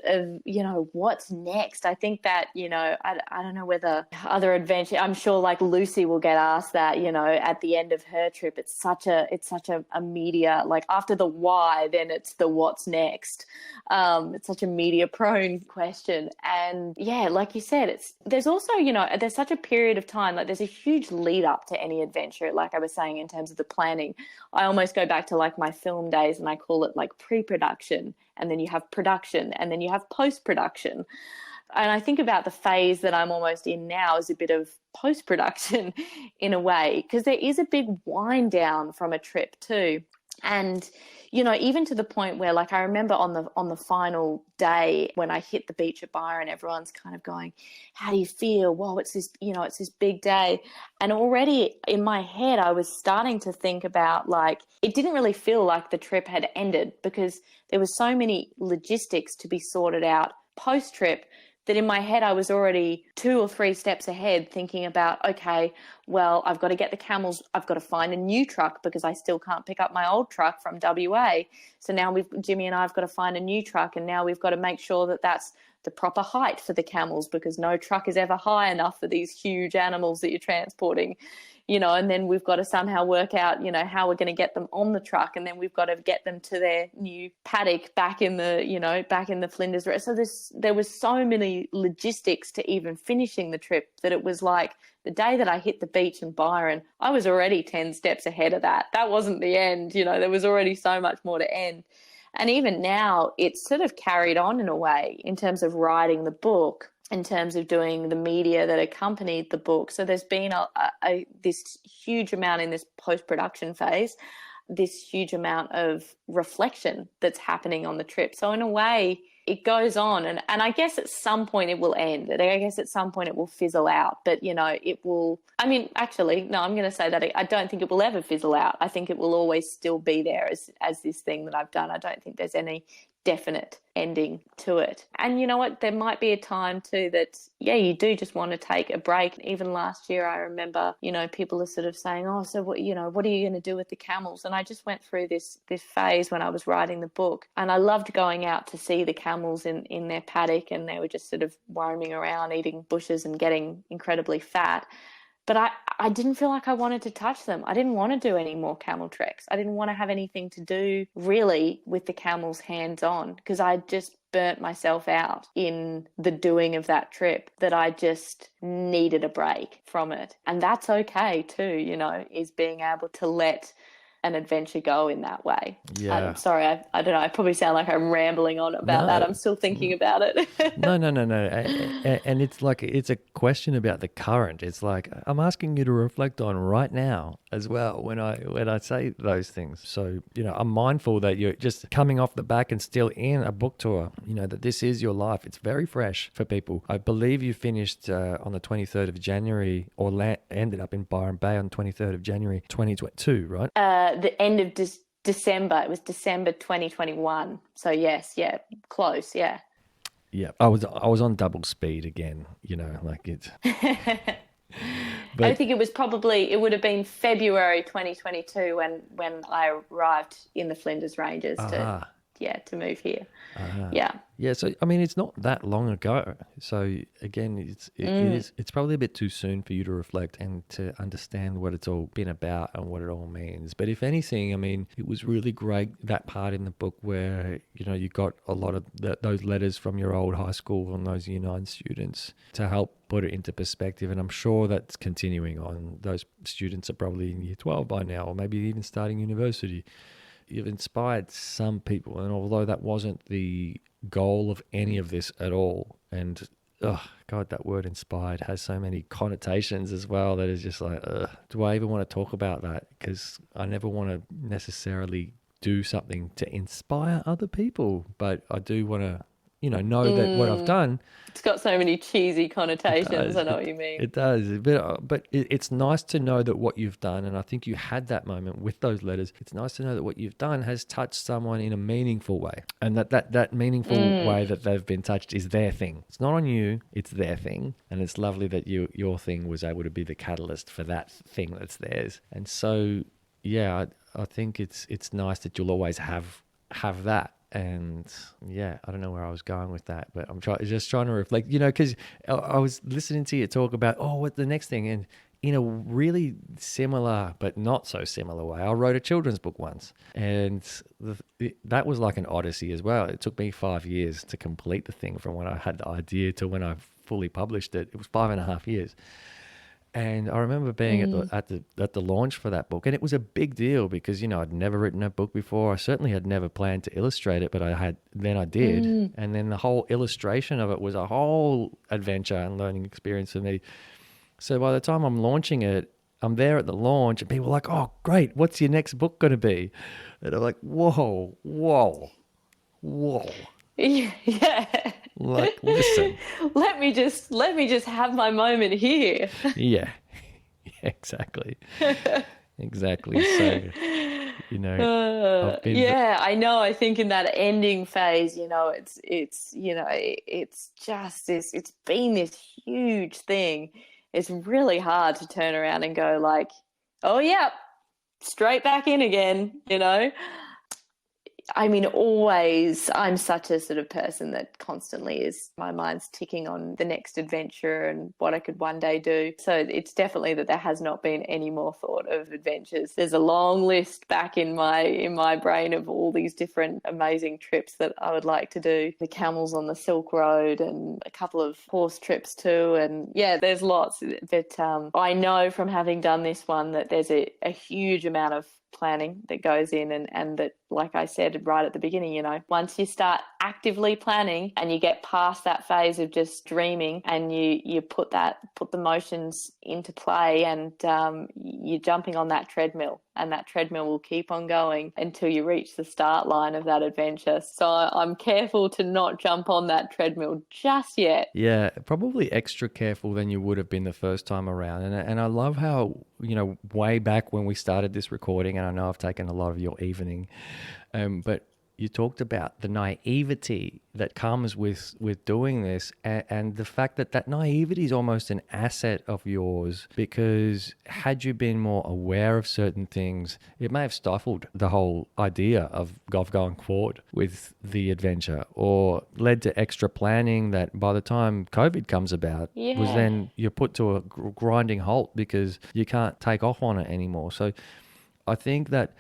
what's next. I think that, I don't know whether other adventure, I'm sure like Lucy will get asked that, at the end of her trip. It's such a media, like after the why, then it's the what's next. It's such a media prone question. And yeah, like you said, there's also, there's such a period of time, like there's a huge lead up to any adventure. Like I was saying, in terms of the planning, I almost go back to like my film days, and I call it like pre-production. And then you have production, and then you have post-production. And I think about the phase that I'm almost in now as a bit of post-production in a way, because there is a big wind down from a trip too. And, even to the point where, like, I remember on the final day when I hit the beach at Byron, everyone's kind of going, how do you feel? Whoa, it's this big day. And already in my head, I was starting to think about, like, it didn't really feel like the trip had ended, because there was so many logistics to be sorted out post-trip that in my head I was already 2 or 3 steps ahead, thinking about, okay, well, I've got to get the camels, I've got to find a new truck because I still can't pick up my old truck from WA. So now Jimmy and I have got to find a new truck, and now we've got to make sure that that's the proper height for the camels, because no truck is ever high enough for these huge animals that you're transporting. And then we've got to somehow work out, how we're going to get them on the truck, and then we've got to get them to their new paddock back in the Flinders. So there was so many logistics to even finishing the trip that it was like the day that I hit the beach in Byron, I was already 10 steps ahead of that. That wasn't the end, there was already so much more to end. And even now, it's sort of carried on in a way in terms of writing the book, in terms of doing the media that accompanied the book. So there's been this huge amount in this post-production phase, this huge amount of reflection that's happening on the trip. So in a way, it goes on, and I guess at some point it will end. And I guess at some point it will fizzle out, but it will, actually, no, I'm going to say that I don't think it will ever fizzle out. I think it will always still be there as this thing that I've done. I don't think there's any definite ending to it. And you know what, there might be a time too that, you do just want to take a break. Even last year, I remember, people are sort of saying, so what are you going to do with the camels? And I just went through this phase when I was writing the book, and I loved going out to see the camels in their paddock, and they were just sort of roaming around, eating bushes and getting incredibly fat. But I didn't feel like I wanted to touch them. I didn't want to do any more camel treks. I didn't want to have anything to do really with the camels hands-on, because I just burnt myself out in the doing of that trip, that I just needed a break from it. And that's okay too, is being able to let an adventure go in that way. Yeah. I'm sorry, I don't know. I probably sound like I'm rambling on about that. I'm still thinking about it. No. And it's like, it's a question about the current. It's like, I'm asking you to reflect on right now as well when I say those things. So, I'm mindful that you're just coming off the back and still in a book tour, that this is your life. It's very fresh for people. I believe you finished on the 23rd of January or ended up in Byron Bay on 23rd of January 2022, right? The end of December. It was December 2021. So yes, yeah, close, yeah. Yeah, I was on double speed again, like it's. I think it would have been February 2022 when I arrived in the Flinders Ranges to move here. Yeah, so I mean, it's not that long ago. So again, it's probably a bit too soon for you to reflect and to understand what it's all been about and what it all means. But if anything, I mean, it was really great, that part in the book where you got a lot of those letters from your old high school and those Year 9 students to help put it into perspective. And I'm sure that's continuing on. Those students are probably in Year 12 by now, or maybe even starting university. You've inspired some people, and although that wasn't the goal of any of this at all, and oh God, that word inspired has so many connotations as well that is just like, do I even want to talk about that? Because I never want to necessarily do something to inspire other people, but I do want to, know that what I've done. It's got so many cheesy connotations. I know what you mean. It does. But it's nice to know that what you've done, and I think you had that moment with those letters, it's nice to know that what you've done has touched someone in a meaningful way, and that meaningful way that they've been touched is their thing. It's not on you, it's their thing. And it's lovely that your thing was able to be the catalyst for that thing that's theirs. And so, yeah, I think it's nice that you'll always have that. And yeah, I don't know where I was going with that, but I'm just trying to reflect, because I was listening to you talk about, what the next thing, and in a really similar but not so similar way, I wrote a children's book once, and that was like an odyssey as well. It took me 5 years to complete the thing, from when I had the idea to when I fully published it. It was 5.5 years. And I remember being at the launch for that book, and it was a big deal because I'd never written a book before. I certainly had never planned to illustrate it, but I did, and then the whole illustration of it was a whole adventure and learning experience for me. So by the time I'm launching it, I'm there at the launch, and people are like, "Oh, great! What's your next book going to be?" And I'm like, "Whoa." Yeah. Like, listen. Let me just have my moment here. Yeah, exactly. Exactly. So, I know. I think in that ending phase, it's just this. It's been this huge thing. It's really hard to turn around and go like, "Oh yeah, straight back in again." I mean, always, I'm such a sort of person that constantly my mind's ticking on the next adventure and what I could one day do. So it's definitely that there has not been any more thought of adventures. There's a long list back in my brain of all these different amazing trips that I would like to do. The camels on the Silk Road and a couple of horse trips too. And yeah, there's lots. But I know from having done this one that there's a huge amount of planning that goes in, and that, like I said right at the beginning, once you start actively planning and you get past that phase of just dreaming, and you put the motions into play, and you're jumping on that treadmill, and that treadmill will keep on going until you reach the start line of that adventure. So I'm careful to not jump on that treadmill just yet. Yeah, probably extra careful than you would have been the first time around. And I love how, way back when we started this recording, and I know I've taken a lot of your evening, but you talked about the naivety that comes with doing this, and the fact that naivety is almost an asset of yours, because had you been more aware of certain things, it may have stifled the whole idea of going forward with the adventure, or led to extra planning that by the time COVID comes about, was then you're put to a grinding halt because you can't take off on it anymore. So I think that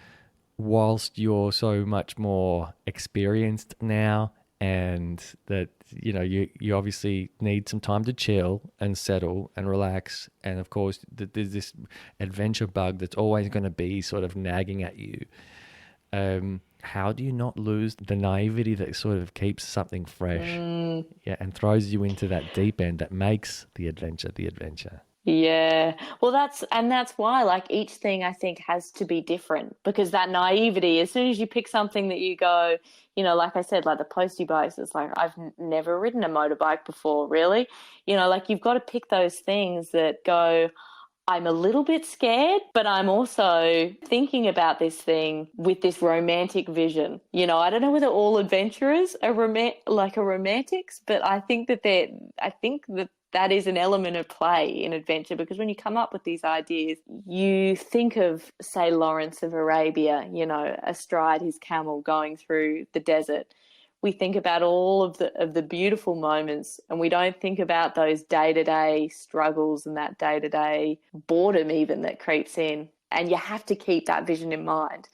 whilst you're so much more experienced now and that, you know, you obviously need some time to chill and settle and relax. And of course, there's this adventure bug that's always going to be sort of nagging at you. How do you not lose the naivety that sort of keeps something fresh, and throws you into that deep end that makes the adventure the adventure? Yeah. Well, that's why, like, each thing I think has to be different, because that naivety, as soon as you pick something that you go, you know, like I said, like the postie bikes, it's like, I've never ridden a motorbike before, really. You know, like, you've got to pick those things that go, I'm a little bit scared, but I'm also thinking about this thing with this romantic vision. You know, I don't know whether all adventurers are romantics, but I think that is an element of play in adventure, because when you come up with these ideas, you think of, say, Lawrence of Arabia, you know, astride his camel going through the desert. We think about all of the beautiful moments, and we don't think about those day-to-day struggles and that day-to-day boredom even that creeps in. And you have to keep that vision in mind.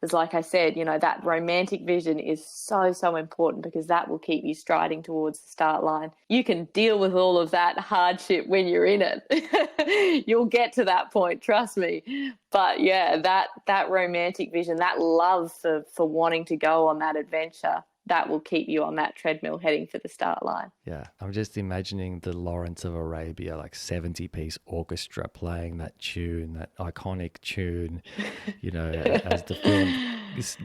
Because like I said, you know, that romantic vision is so, so important, because that will keep you striding towards the start line. You can deal with all of that hardship when you're in it. You'll get to that point, trust me. But yeah, that romantic vision, that love for wanting to go on that adventure, that will keep you on that treadmill heading for the start line. Yeah, I'm just imagining the Lawrence of Arabia, like 70-piece orchestra playing that tune, that iconic tune, you know, as the film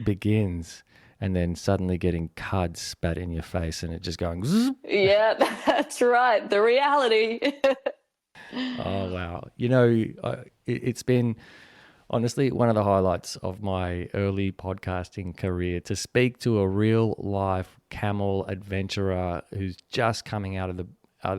begins, and then suddenly getting cud spat in your face and it just going zzz. Yeah, that's right. The reality. Oh, wow. You know, it's been honestly one of the highlights of my early podcasting career to speak to a real life camel adventurer who's just coming out of the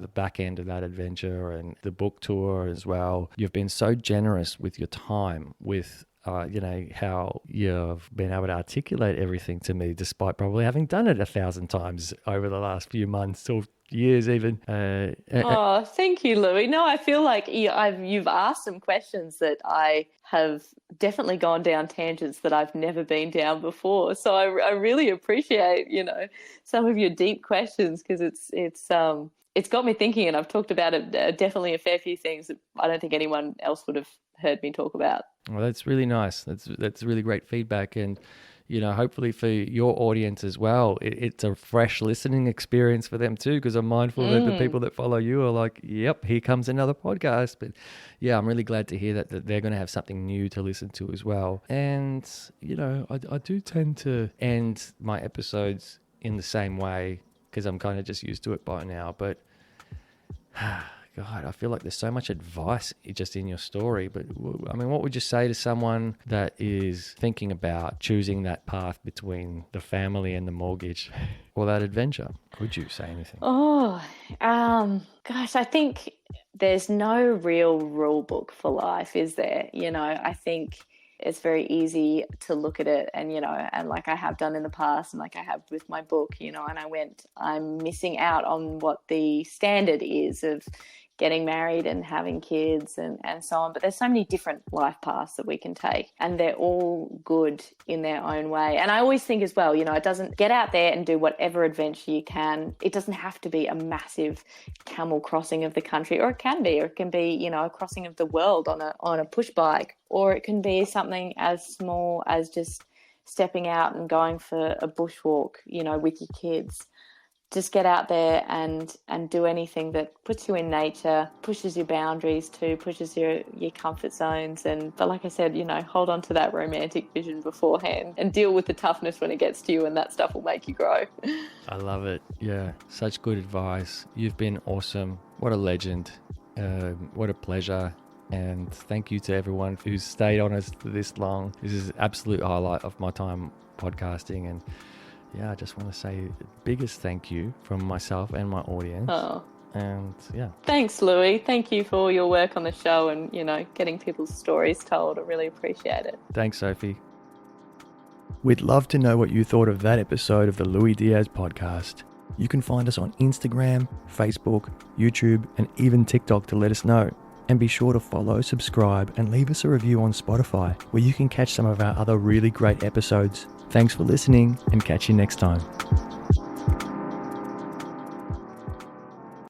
back end of that adventure and the book tour as well. You've been so generous with your time, with you know, how you've been able to articulate everything to me, despite probably having done it 1,000 times over the last few months or years even. Oh, thank you, Louis. No, I feel like you've asked some questions that I have definitely gone down tangents that I've never been down before. So I really appreciate, you know, some of your deep questions, because it's got me thinking, and I've talked about it, definitely a fair few things that I don't think anyone else would have heard me talk about. Well, that's really nice. That's really great feedback. And, you know, hopefully for your audience as well, it's a fresh listening experience for them too, because I'm mindful that the people that follow you are like, yep, here comes another podcast. But yeah, I'm really glad to hear that they're going to have something new to listen to as well. And, you know, I do tend to end my episodes in the same way, because I'm kind of just used to it by now. But God, I feel like there's so much advice just in your story. But I mean, what would you say to someone that is thinking about choosing that path between the family and the mortgage or that adventure? Would you say anything? Oh, gosh, I think there's no real rule book for life, is there? You know, I think it's very easy to look at it and, you know, and like I have done in the past and like I have with my book, you know, and I'm missing out on what the standard is of getting married and having kids and so on. But there's so many different life paths that we can take, and they're all good in their own way. And I always think as well, you know, it doesn't get out there and do whatever adventure you can. It doesn't have to be a massive camel crossing of the country, or it can be, you know, a crossing of the world on a push bike, or it can be something as small as just stepping out and going for a bushwalk, you know, with your kids. Just get out there and do anything that puts you in nature, pushes your boundaries too, pushes your comfort zones. But like I said, you know, hold on to that romantic vision beforehand and deal with the toughness when it gets to you, and that stuff will make you grow. I love it. Yeah, such good advice. You've been awesome. What a legend. What a pleasure. And thank you to everyone who's stayed on us for this long. This is an absolute highlight of my time podcasting. And yeah, I just want to say the biggest thank you from myself and my audience. Oh. And yeah. Thanks, Louis. Thank you for all your work on the show and, you know, getting people's stories told. I really appreciate it. Thanks, Sophie. We'd love to know what you thought of that episode of the Lui Diaz Podcast. You can find us on Instagram, Facebook, YouTube, and even TikTok to let us know. And be sure to follow, subscribe, and leave us a review on Spotify, where you can catch some of our other really great episodes. Thanks for listening, and catch you next time.